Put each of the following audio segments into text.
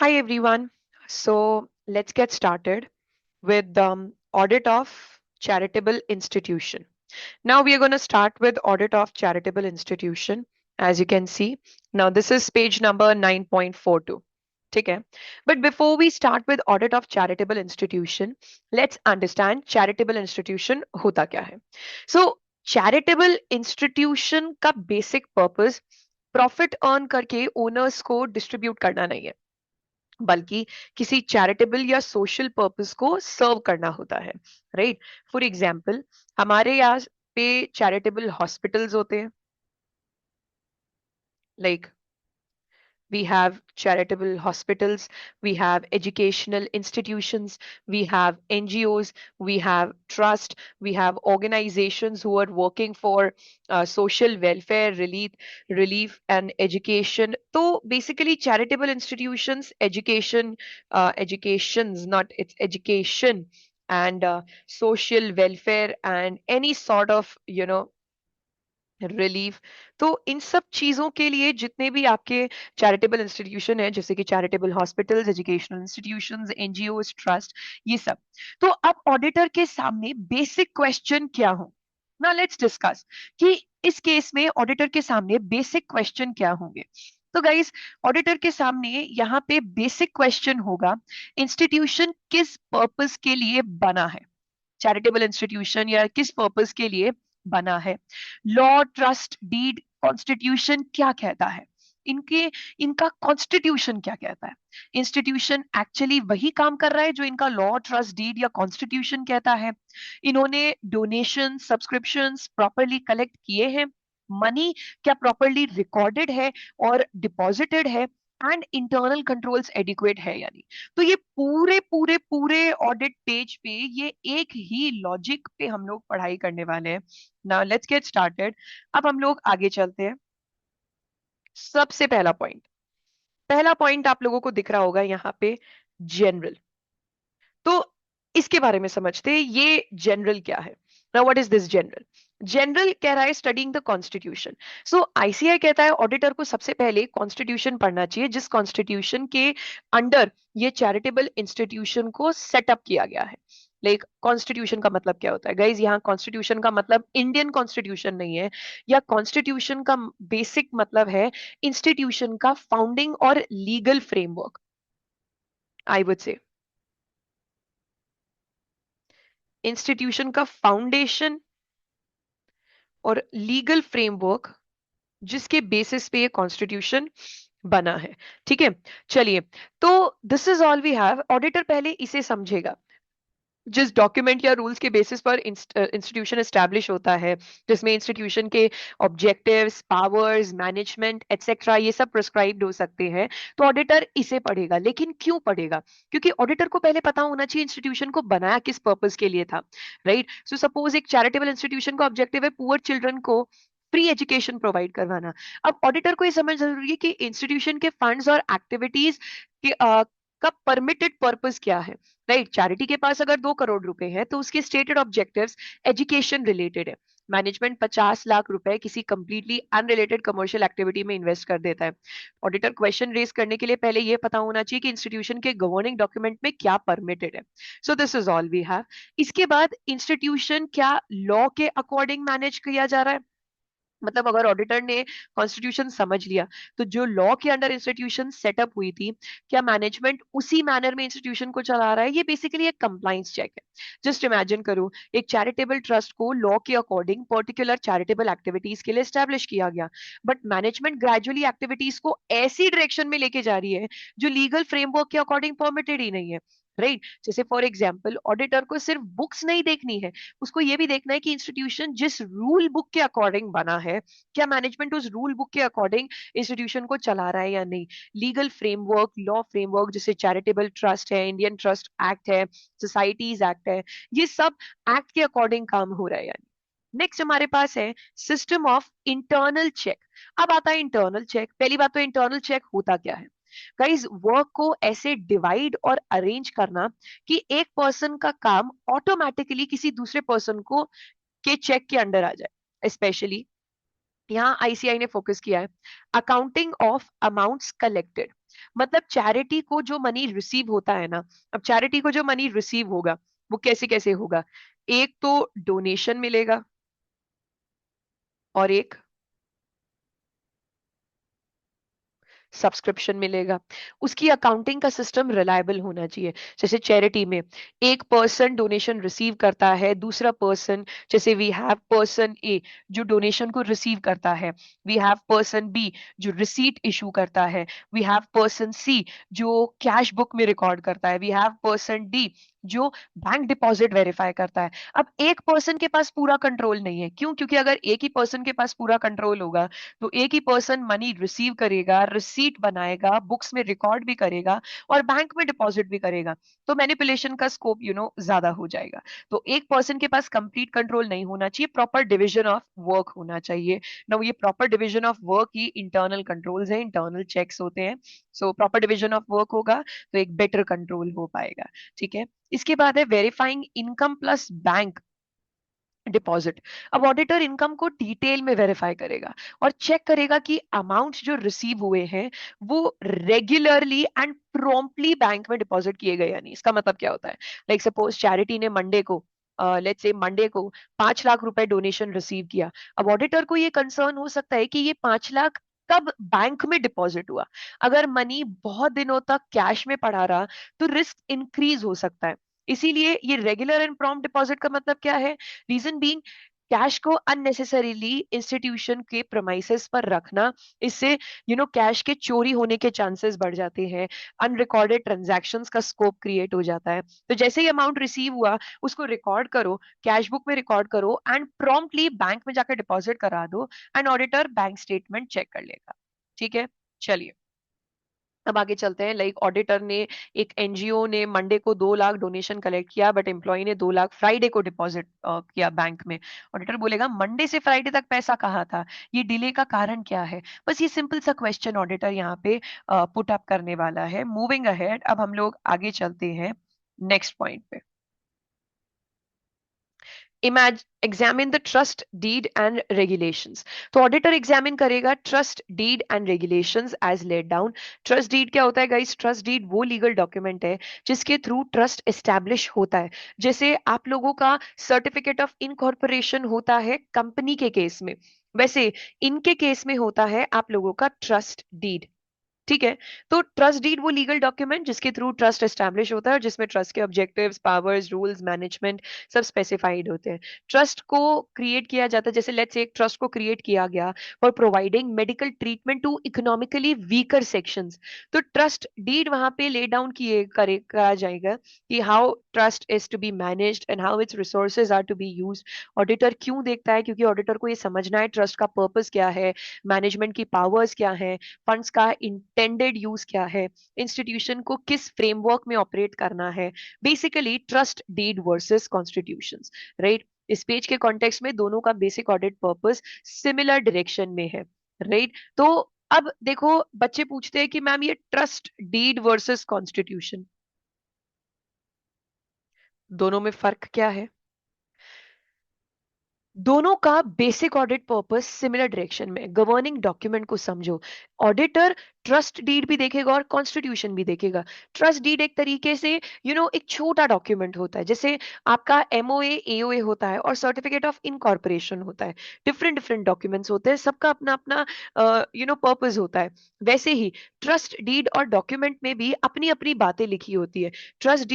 Hi everyone. So let's get started with audit of charitable institution. Now we are going to start with audit of charitable institution. As you can see, now this is page number 9.42. Okay. But before we start with audit of charitable institution, let's understand charitable institution होता क्या है. So charitable institution का basic purpose profit earn करके owners को distribute करना नहीं है, बल्कि किसी चैरिटेबल या सोशल पर्पस को सर्व करना होता है. राइट. फॉर एग्जाम्पल, हमारे यहाँ पे चैरिटेबल हॉस्पिटल्स होते हैं. Like we have charitable hospitals, we have educational institutions, we have NGOs, we have trust, we have organizations who are working for social welfare, relief and education. So basically charitable institutions, educations, not it's education, and social welfare and any sort of relief. तो इन सब चीजों के लिए जितने भी आपके charitable institution है, जैसे कि charitable hospitals, educational institutions, NGOs, trust, ये सब. तो अब ऑडिटर के सामने बेसिक क्वेश्चन क्या हो. ना लेट्स डिस्कस कि इस केस में ऑडिटर के सामने बेसिक क्वेश्चन क्या होंगे. तो गाइस, ऑडिटर के सामने यहाँ पे बेसिक क्वेश्चन होगा, इंस्टीट्यूशन किस पर्पस के लिए बना है, चैरिटेबल इंस्टीट्यूशन या किस पर्पस के लिए बना है. लॉ, ट्रस्ट, डीड, कॉन्स्टिट्यूशन क्या कहता है, इनके इनका कॉन्स्टिट्यूशन क्या कहता है. इंस्टीट्यूशन एक्चुअली वही काम कर रहा है जो इनका लॉ, ट्रस्ट, डीड या कॉन्स्टिट्यूशन कहता है. इन्होंने डोनेशन, सब्सक्रिप्शंस प्रॉपरली कलेक्ट किए हैं, मनी क्या प्रॉपरली रिकॉर्डेड है और डिपॉजिटेड है, एंड इंटरनल कंट्रोल्स एडिक्वेट है या नहीं. तो ये पूरे पूरे पूरे ऑडिट पेज पे ये एक ही लॉजिक पे हम लोग पढ़ाई करने वाले हैं. Now let's get started. अब हम लोग आगे चलते हैं. सबसे पहला पॉइंट आप लोगों को दिख रहा होगा यहाँ पे, जनरल. तो इसके बारे में समझते हैं, ये जनरल क्या है. Now what is this general. General कह रहा है studying the constitution. So ICI कहता है ऑडिटर को सबसे पहले कॉन्स्टिट्यूशन पढ़ना चाहिए, जिस कॉन्स्टिट्यूशन के अंडर ये चैरिटेबल इंस्टीट्यूशन को सेटअप किया गया है. लाइक कॉन्स्टिट्यूशन का मतलब क्या होता है गाइज, यहाँ कॉन्स्टिट्यूशन का मतलब इंडियन कॉन्स्टिट्यूशन नहीं है, या कॉन्स्टिट्यूशन का बेसिक मतलब है इंस्टीट्यूशन का फाउंडिंग और legal framework. I would say institution का फाउंडेशन और लीगल फ्रेमवर्क जिसके बेसिस पे ये कॉन्स्टिट्यूशन बना है. ठीक है, चलिए. तो this is all we have. Auditor पहले इसे समझेगा, जिस डॉक्यूमेंट या रूल्स के बेसिस पर इंस्टीट्यूशन एस्टैब्लिश होता है, जिसमें इंस्टीट्यूशन के ऑब्जेक्टिव्स, पावर्स, मैनेजमेंट एटसेट्रा ये सब प्रिस्क्राइब्ड हो सकते हैं, तो ऑडिटर इसे पढ़ेगा. लेकिन क्यों पढ़ेगा, क्योंकि ऑडिटर को पहले पता होना चाहिए इंस्टीट्यूशन को बनाया किस पर्पस के लिए था. राइट. सो सपोज एक चैरिटेबल इंस्टीट्यूशन का ऑब्जेक्टिव है पुअर चिल्ड्रन को फ्री एजुकेशन प्रोवाइड करवाना. अब ऑडिटर को ये समझ जरूरी है कि इंस्टीट्यूशन के फंड्स और एक्टिविटीज के का परमिटेड पर्पस क्या है. राइट. चैरिटी के पास अगर 2 करोड़ रुपए है तो उसके स्टेटेड ऑब्जेक्टिव्स एजुकेशन रिलेटेड है. मैनेजमेंट 50 लाख रुपए किसी कंप्लीटली अनरिलेटेड कमर्शियल एक्टिविटी में इन्वेस्ट कर देता है. ऑडिटर क्वेश्चन रेज करने के लिए पहले यह पता होना चाहिए कि इंस्टीट्यूशन के गवर्निंग डॉक्यूमेंट में क्या परमिटेड है. So this is all we have. इसके बाद इंस्टीट्यूशन क्या लॉ के अकॉर्डिंग मैनेज किया जा रहा है. मतलब अगर ऑडिटर ने कॉन्स्टिट्यूशन समझ लिया, तो जो लॉ के अंडर इंस्टीट्यूशन सेटअप हुई थी, क्या मैनेजमेंट उसी मैनर में इंस्टीट्यूशन को चला रहा है. ये बेसिकली एक कंप्लाइंस चेक है. जस्ट इमेजिन करो, एक चैरिटेबल ट्रस्ट को लॉ के अकॉर्डिंग पर्टिकुलर चैरिटेबल एक्टिविटीज के लिए स्टैब्लिश किया गया, बट मैनेजमेंट ग्रेजुअली एक्टिविटीज को ऐसी डायरेक्शन में लेके जा रही है जो लीगल फ्रेमवर्क के अकॉर्डिंग परमिटेड ही नहीं है. राइट. जैसे फॉर एग्जाम्पल, ऑडिटर को सिर्फ बुक्स नहीं देखनी है, उसको ये भी देखना है कि इंस्टीट्यूशन जिस रूल बुक के अकॉर्डिंग बना है, क्या मैनेजमेंट उस रूल बुक के अकॉर्डिंग इंस्टीट्यूशन को चला रहा है या नहीं. लीगल फ्रेमवर्क, लॉ फ्रेमवर्क, जैसे चैरिटेबल ट्रस्ट है, इंडियन ट्रस्ट एक्ट है, सोसाइटीज एक्ट है, ये सब एक्ट के अकॉर्डिंग काम हो रहा है या नहीं. नेक्स्ट हमारे पास है सिस्टम ऑफ इंटरनल चेक. अब आता है इंटरनल चेक. पहली बात तो इंटरनल चेक होता क्या है. गाइस, वर्क को ऐसे डिवाइड और अरेंज करना कि एक पर्सन का काम ऑटोमेटिकली किसी दूसरे पर्सन को के चेक के अंडर आ जाए. स्पेशली यहाँ आईसीआई ने फोकस किया है अकाउंटिंग ऑफ अमाउंट्स कलेक्टेड. मतलब चैरिटी को जो मनी रिसीव होता है ना, अब चैरिटी को जो मनी रिसीव होगा वो कैसे कैसे होगा? एक तो डोनेशन मिलेगा, और एक सब्सक्रिप्शन मिलेगा। उसकी अकाउंटिंग का सिस्टम रिलायबल होना चाहिए। जैसे चैरिटी में एक पर्सन डोनेशन रिसीव करता है, दूसरा पर्सन, जैसे वी हैव पर्सन ए जो डोनेशन को रिसीव करता है, वी हैव पर्सन बी जो रिसीट इशू करता है, वी हैव पर्सन सी जो कैश बुक में रिकॉर्ड करता है, वी हैव पर्सन डी जो बैंक डिपॉजिट वेरीफाई करता है। अब एक पर्सन के पास पूरा कंट्रोल नहीं है। क्यों? क्योंकि अगर एक ही पर्सन के पास पूरा कंट्रोल होगा तो एक ही पर्सन मनी रिसीव करेगा, रिसीट बनाएगा, बुक्स में रिकॉर्ड भी करेगा और बैंक में डिपॉजिट भी करेगा। तो मैनिपुलेशन का स्कोप ज्यादा हो जाएगा। तो एक पर्सन के पास कंप्लीट कंट्रोल नहीं होना चाहिए, प्रॉपर डिवीजन ऑफ वर्क होना चाहिए ना। ये proper division of work he internal controls है, इंटरनल चेक्स होते हैं। So proper division of work होगा तो एक बेटर कंट्रोल हो पाएगा। ठीक है। इसके बाद है verifying income plus bank deposit. अब ऑडिटर इनकम को डिटेल में वेरीफाई करेगा और चेक करेगा कि अमाउंट जो रिसीव हुए हैं वो रेगुलरली एंड प्रॉम्प्टली बैंक में डिपॉजिट किए गए या नहीं। इसका मतलब क्या होता है? लाइक सपोज चैरिटी ने मंडे को, लेट्स से मंडे को 5 लाख रुपए डोनेशन रिसीव किया। अब ऑडिटर को ये कंसर्न हो सकता है कि ये 5 लाख कब बैंक में डिपॉजिट हुआ। अगर मनी बहुत दिनों तक कैश में पड़ा रहा तो रिस्क इंक्रीज हो सकता है। इसीलिए ये रेगुलर एंड प्रॉम्प्ट डिपॉजिट का मतलब क्या है? रीजन बीइंग कैश को अननेसेसरीली इंस्टीट्यूशन के प्रमाइसेस पर रखना, इससे कैश के चोरी होने के चांसेस बढ़ जाते हैं। अनरिकॉर्डेड ट्रांजैक्शंस का स्कोप क्रिएट हो जाता है। तो जैसे ही अमाउंट रिसीव हुआ उसको रिकॉर्ड करो, कैश बुक में रिकॉर्ड करो एंड प्रॉम्प्टली बैंक में जाकर डिपॉजिट करा दो and auditor bank statement check कर लेगा। ठीक है। चलिए अब आगे चलते हैं। लाइक ऑडिटर ने, एक एनजीओ ने मंडे को 2 लाख डोनेशन कलेक्ट किया बट एम्प्लॉय ने 2 लाख फ्राइडे को डिपॉजिट किया बैंक में। ऑडिटर बोलेगा मंडे से फ्राइडे तक पैसा कहाँ था, ये डिले का कारण क्या है? बस ये सिंपल सा क्वेश्चन ऑडिटर यहाँ पे पुट अप करने वाला है। मूविंग अहेड, अब हम लोग आगे चलते हैं नेक्स्ट पॉइंट पे। Examine the trust deed and regulations. तो ऑडिटर एग्जामिन करेगा trust deed and regulations as laid down. Trust deed क्या होता है गाइस? ट्रस्ट डीड वो लीगल डॉक्यूमेंट है जिसके थ्रू ट्रस्ट एस्टैब्लिश होता है। जैसे आप लोगों का सर्टिफिकेट ऑफ इनकॉर्पोरेशन होता है कंपनी के केस में, वैसे इनके केस में होता है आप लोगों का ट्रस्ट डीड। ठीक है। तो ट्रस्ट डीड वो लीगल डॉक्यूमेंट जिसके थ्रू ट्रस्ट एस्टैब्लिश होता है और जिसमें ट्रस्ट के ऑब्जेक्टिव्स, पावर्स, रूल्स, मैनेजमेंट सब स्पेसिफाइड होते हैं। ट्रस्ट को क्रिएट किया जाता है, जैसे लेट्स से एक ट्रस्ट को क्रिएट किया गया for providing medical treatment to economically weaker sections. तो ट्रस्ट डीड वहां पे ले डाउन किए करा जाएगा कि how trust is to be managed and how its resources are to be used. Auditor क्यों देखता है? क्योंकि ऑडिटर को ये समझना है ट्रस्ट का पर्पस क्या है, मैनेजमेंट की पावर्स क्या है, फंड्स का इंटेंडेड यूज क्या है, इंस्टीट्यूशन को किस फ्रेमवर्क में ऑपरेट करना है। Basically trust deed versus constitutions, right? इस पेज के कॉन्टेक्स्ट में दोनों का basic audit purpose similar direction में है, राइट? तो अब देखो बच्चे पूछते हैं कि मैम ये ट्रस्ट डीड वर्सेस कॉन्स्टिट्यूशन, दोनों में फर्क क्या है? दोनों का basic audit purpose similar direction में। गवर्निंग डॉक्यूमेंट को समझो। ऑडिटर ट्रस्ट डीड भी देखेगा और कॉन्स्टिट्यूशन भी देखेगा। ट्रस्ट डीड एक तरीके से एक छोटा डॉक्यूमेंट होता है, जैसे आपका एमओए एओए होता है और सर्टिफिकेट ऑफ इनकॉर्पोरेशन होता है। डिफरेंट डिफरेंट डॉक्यूमेंट्स होते हैं, सबका अपना अपना पर्पस होता है। वैसे ही ट्रस्ट डीड और डॉक्यूमेंट में भी अपनी अपनी बातें लिखी होती है। ट्रस्ट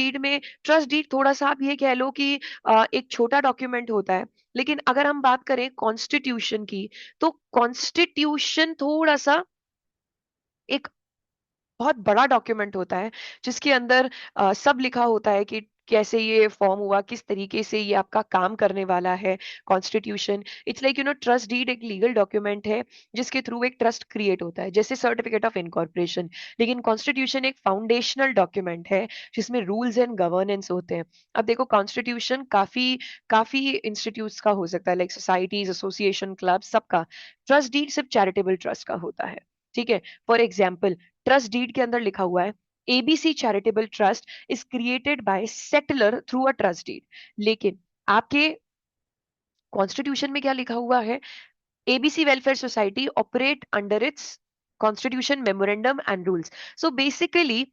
डीड थोड़ा सा आप ये कह लो कि एक छोटा डॉक्यूमेंट होता है। लेकिन अगर हम बात करें कॉन्स्टिट्यूशन की, तो कॉन्स्टिट्यूशन थोड़ा सा एक बहुत बड़ा डॉक्यूमेंट होता है जिसके अंदर सब लिखा होता है कि कैसे ये फॉर्म हुआ, किस तरीके से ये आपका काम करने वाला है। Constitution it's like trust deed एक लीगल डॉक्यूमेंट है जिसके थ्रू एक ट्रस्ट क्रिएट होता है, जैसे सर्टिफिकेट ऑफ इनकॉर्पोरेशन। लेकिन कॉन्स्टिट्यूशन एक फाउंडेशनल डॉक्यूमेंट है जिसमें रूल्स एंड गवर्नेंस होते हैं। अब देखो कॉन्स्टिट्यूशन काफी काफी इंस्टीट्यूट्स का हो सकता है, लाइक सोसाइटीज, एसोसिएशन, क्लब, सबका। ट्रस्ट डीड सिर्फ चैरिटेबल ट्रस्ट का होता है। ठीक है। फॉर एग्जाम्पल ट्रस्ट डीड के अंदर लिखा हुआ है ABC charitable trust is created by settler through a trust deed. लेकिन आपके कॉन्स्टिट्यूशन में क्या लिखा हुआ है? ABC welfare society operate under its constitution, memorandum and rules. So basically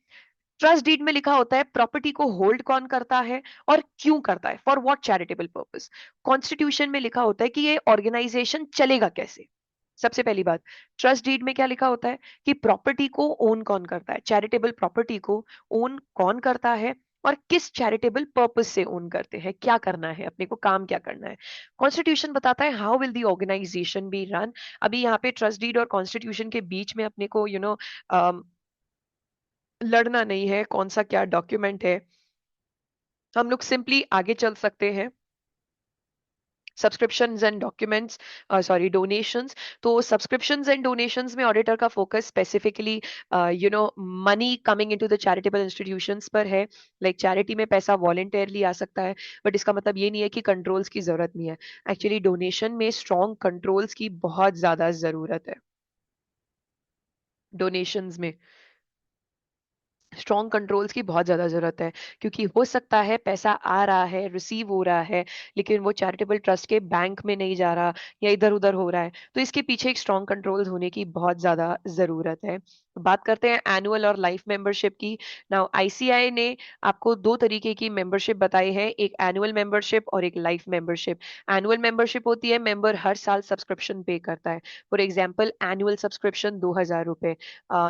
trust deed में लिखा होता है प्रॉपर्टी को होल्ड कौन करता है और क्यों करता है, for what charitable purpose. Constitution में लिखा होता है कि ये ऑर्गेनाइजेशन चलेगा कैसे। सबसे पहली बात, ट्रस्ट डीड में क्या लिखा होता है कि प्रॉपर्टी को ओन कौन करता है, चैरिटेबल प्रॉपर्टी को ओन कौन करता है और किस चैरिटेबल पर्पस से ओन करते हैं, क्या करना है अपने को, काम क्या करना है। कॉन्स्टिट्यूशन बताता है how will the organization be run. अभी यहाँ पे ट्रस्ट डीड और कॉन्स्टिट्यूशन के बीच में अपने को लड़ना नहीं है कौन सा क्या डॉक्यूमेंट है, हम लोग सिंपली आगे चल सकते हैं। Subscriptions and documents, sorry donations. तो सब्सक्रिप्शंस एंड डोनेशंस में ऑडिटर का focus specifically money coming into the charitable institutions पर है। लाइक चैरिटी में पैसा वॉलेंटियरली आ सकता है, बट इसका मतलब ये नहीं है कि कंट्रोल्स की जरूरत नहीं है। एक्चुअली डोनेशन में स्ट्रॉन्ग कंट्रोल्स की बहुत ज्यादा जरूरत है। डोनेशंस में स्ट्रॉन्ग कंट्रोल्स की बहुत ज्यादा जरूरत है, क्योंकि हो सकता है पैसा आ रहा है, रिसीव हो रहा है, लेकिन वो चैरिटेबल ट्रस्ट के बैंक में नहीं जा रहा या इधर उधर हो रहा है। तो इसके पीछे एक स्ट्रॉन्ग कंट्रोल्स होने की बहुत ज्यादा जरूरत है। बात करते हैं एनुअल और लाइफ मेंबरशिप की। नाउ आईसीआई ने आपको दो तरीके की मेंबरशिप बताई है, एक एनुअल मेंबरशिप और एक लाइफ मेंबरशिप। एनुअल मेंबरशिप होती है मेंबर हर साल सब्सक्रिप्शन पे करता है। फॉर एग्जाम्पल एनुअल सब्सक्रिप्शन 2,000 रुपए,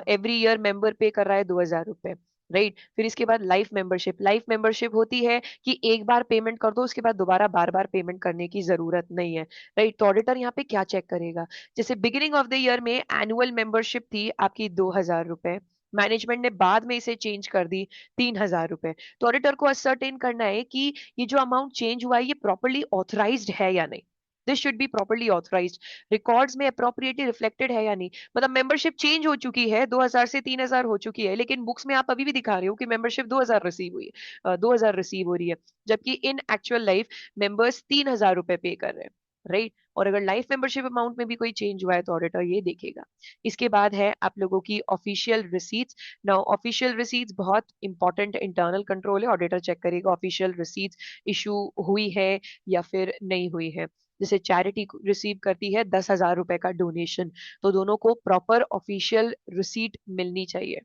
एवरी ईयर मेंबर पे कर रहा है 2,000 रुपए, राइट। फिर इसके बाद लाइफ मेंबरशिप। लाइफ मेंबरशिप होती है कि एक बार पेमेंट कर दो, उसके बाद दोबारा बार बार पेमेंट करने की जरूरत नहीं है, राइट। तो ऑडिटर यहाँ पे क्या चेक करेगा, जैसे बिगिनिंग ऑफ द ईयर में एनुअल मेंबरशिप थी आपकी 2,000 रुपए, मैनेजमेंट ने बाद में इसे चेंज कर दी 3,000 रुपए। तो ऑडिटर को असर्टेन करना है कि ये जो अमाउंट चेंज हुआ है ये प्रॉपरली ऑथराइज्ड है या नहीं। This should be properly authorised, records में अप्रोप्रिएटली रिफ्लेक्टेड है या नहीं। मतलब मेंबरशिप चेंज हो चुकी है, 2,000 से 3,000 हो चुकी है, लेकिन बुक्स में आप अभी भी दिखा रहे हो कि मेंबरशिप 2,000 रिसीव हुई है, 2,000 रिसीव हो रही है, जबकि इन एक्चुअल लाइफ मेंबर्स 3,000 रुपए पे कर रहे हैं, राइट। और अगर लाइफ मेंबरशिप अमाउंट में भी कोई चेंज हुआ है तो ऑडिटर ये देखेगा। इसके बाद है आप लोगों की official receipts. Now official receipts बहुत इंपॉर्टेंट इंटरनल कंट्रोल है, ऑडिटर चेक करेगा ऑफिशियल रिसीट्स इशू हुई है या फिर नहीं हुई है। जैसे चैरिटी रिसीव करती है 10,000 रुपए का डोनेशन, तो दोनों को प्रॉपर ऑफिशियल रिसीट मिलनी चाहिए,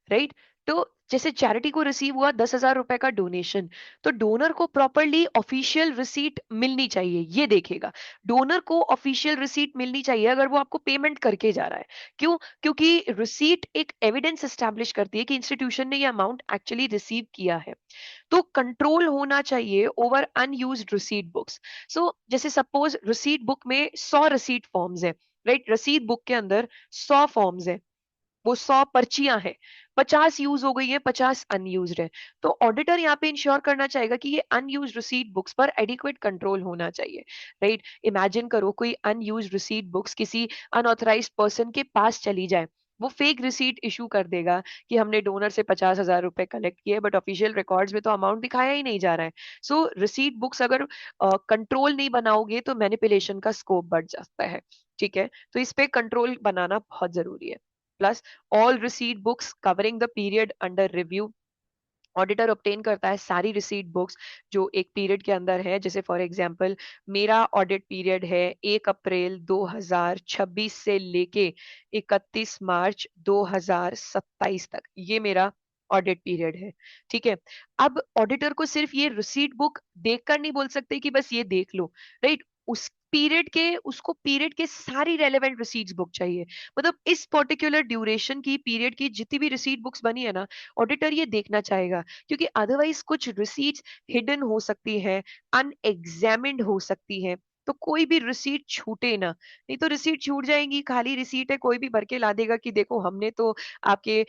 राइट। तो जैसे चैरिटी को रिसीव हुआ 10,000 रुपए का डोनेशन, तो डोनर को प्रॉपरली ऑफिशियल रिसीट मिलनी चाहिए, ये देखेगा। डोनर को ऑफिशियल रिसीट मिलनी चाहिए अगर वो आपको पेमेंट करके जा रहा है। क्यों? क्योंकि रिसीट एक एविडेंस एस्टैब्लिश करती है कि इंस्टीट्यूशन ने ये अमाउंट एक्चुअली रिसीव किया है। तो कंट्रोल होना चाहिए ओवर अनयूज्ड रिसीट बुक्स। सो जैसे सपोज रिसीट बुक में 100 रिसीट फॉर्म्स है, राइट। रसीद बुक के अंदर 100 फॉर्म्स है, वो 100 पर्चियां हैं, 50 यूज हो गई है, 50 अनयूज्ड है। तो ऑडिटर यहाँ पे इंश्योर करना चाहेगा कि ये अनयूज्ड रिसीट बुक्स पर एडिक्वेट कंट्रोल होना चाहिए, राइट। इमेजिन करो कोई अनयूज्ड रिसीट बुक्स किसी अनऑथराइज्ड पर्सन के पास चली जाए, वो फेक रिसीट इशू कर देगा कि हमने डोनर से 50,000 रुपए कलेक्ट किए, बट ऑफिशियल रिकॉर्ड्स में तो अमाउंट दिखाया ही नहीं जा रहा है। सो रिसीट बुक्स अगर कंट्रोल नहीं बनाओगे तो मैनिपुलेशन का स्कोप बढ़ जाता है, ठीक है। तो इस पे कंट्रोल बनाना बहुत जरूरी है। Plus all receipt books covering the period under review. Auditor obtain करता है सारी रिसीट बुक्स जो एक पीरियड के अंदर है। जैसे फॉर एग्जांपल मेरा ऑडिट पीरियड है 1 अप्रैल 2026 से लेके 31 मार्च 2027 तक, ये मेरा ऑडिट पीरियड है, ठीक है। अब ऑडिटर को सिर्फ ये रिसीट बुक देखकर नहीं बोल सकते कि बस ये देख लो, राइट। उस पीरियड के उसको पीरियड के सारी रेलेवेंट रिसीट्स बुक चाहिए। मतलब इस पर्टिकुलर ड्यूरेशन की पीरियड की जितनी भी रिसीट बुक्स बनी है ना, ऑडिटर ये देखना चाहेगा, क्योंकि अदरवाइज कुछ रिसीट्स हिडन हो सकती है, अनएग्जामिन्ड हो सकती है। तो कोई भी रिसीट छूटे ना, नहीं तो रिसीट छूट जाएंगी, खाली रिसीट है, कोई भी भर के ला देगा कि देखो हमने तो आपके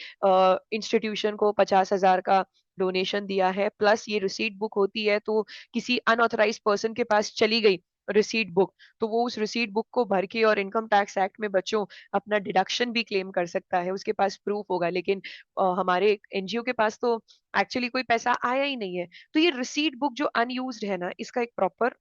इंस्टीट्यूशन को 50,000 का डोनेशन दिया है, प्लस ये रिसीट बुक होती है तो किसी अनऑथराइज पर्सन के पास चली गई रिसीट बुक, तो वो उस रिसीट बुक को भर के, और इनकम टैक्स एक्ट में बच्चों अपना डिडक्शन भी क्लेम कर सकता है, उसके पास प्रूफ होगा। लेकिन हमारे एनजीओ के पास तो एक्चुअली कोई पैसा आया ही नहीं है। तो ये रिसीट बुक जो अनयूज्ड है ना, इसका एक प्रॉपर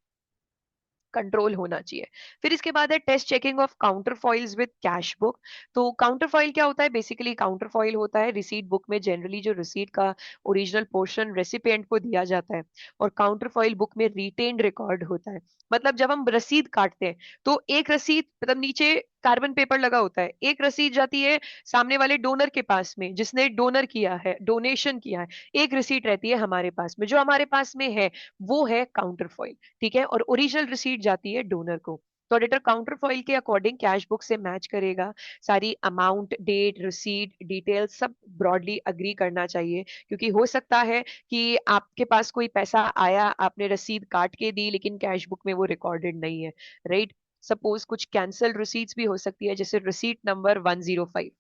कंट्रोल होना चाहिए। फिर इसके बाद है test checking of counterfoils with cash book. तो काउंटर फॉइल क्या होता है? बेसिकली काउंटर फॉइल होता है रिसीट बुक में जनरली जो रिसीट का ओरिजिनल पोर्शन रेसिपिएंट को दिया जाता है, और काउंटर फॉइल बुक में रिटेन्ड रिकॉर्ड होता है। मतलब जब हम रसीद काटते हैं तो एक रसीद, मतलब नीचे कार्बन पेपर लगा होता है, एक रसीद जाती है सामने वाले डोनर के पास में जिसने डोनर किया है, डोनेशन किया है, एक रिसीट रहती है हमारे पास में, जो हमारे पास में है वो है काउंटर फॉइल। ठीक है, और ओरिजिनल रिसीट जाती है डोनर को। तो ऑडिटर काउंटर फॉइल के अकॉर्डिंग कैश बुक से मैच करेगा, सारी अमाउंट, डेट, रिसीट, डिटेल सब ब्रॉडली अग्री करना चाहिए, क्योंकि हो सकता है कि आपके पास कोई पैसा आया, आपने रसीद काट के दी, लेकिन कैश बुक में वो रिकॉर्डेड नहीं है, राइट। सपोज कुछ कैंसल रिसीट्स भी हो सकती है, जैसे रिसीट नंबर 105,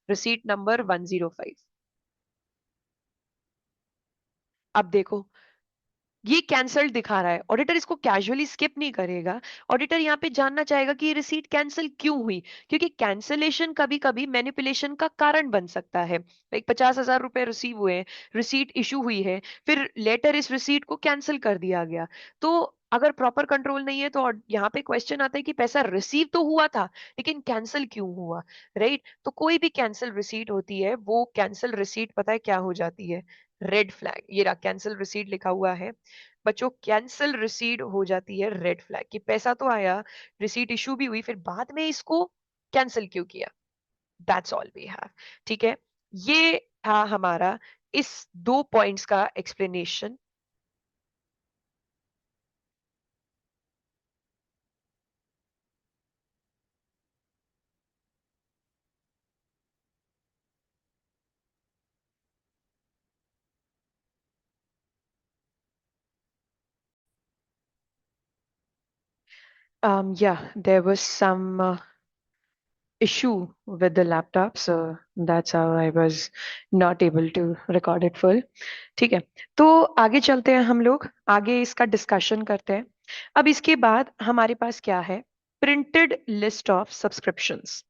रिसीट नंबर 105। अब देखो, ये कैंसल्ड दिखा रहा है, ऑडिटर इसको कैजुअली स्किप नहीं करेगा। ऑडिटर यहाँ पे जानना चाहेगा कि ये रिसीट कैंसिल क्यों हुई, क्योंकि कैंसलेशन कभी कभी मैनिपुलेशन का कारण बन सकता है। लाइक 50,000 रुपए रिसीव हुए हैं, रिसीट इशू हुई है, फिर लेटर इस रिसीट को कैंसिल कर दिया गया। तो अगर प्रॉपर कंट्रोल नहीं है तो यहाँ पे क्वेश्चन आता है कि पैसा रिसीव तो हुआ था लेकिन कैंसिल क्यों हुआ, राइट। तो कोई भी कैंसिल रिसीट होती है, वो कैंसिल रिसीट पता है क्या हो जाती है? Red flag. ये रहा कैंसिल रिसीट लिखा हुआ है बच्चों, कैंसिल रिसीट हो जाती है रेड फ्लैग, कि पैसा तो आया, रिसीट इशू भी हुई, फिर बाद में इसको कैंसिल क्यों किया। That's all we have. ठीक है, ये था हमारा इस 2 पॉइंट्स का explanation. Yeah, there was some issue with the laptop, so that's how I was not able to record it full. ठीक है, तो आगे चलते हैं, हम लोग आगे इसका डिस्कशन करते हैं। अब इसके बाद हमारे पास क्या है? Printed list of subscriptions,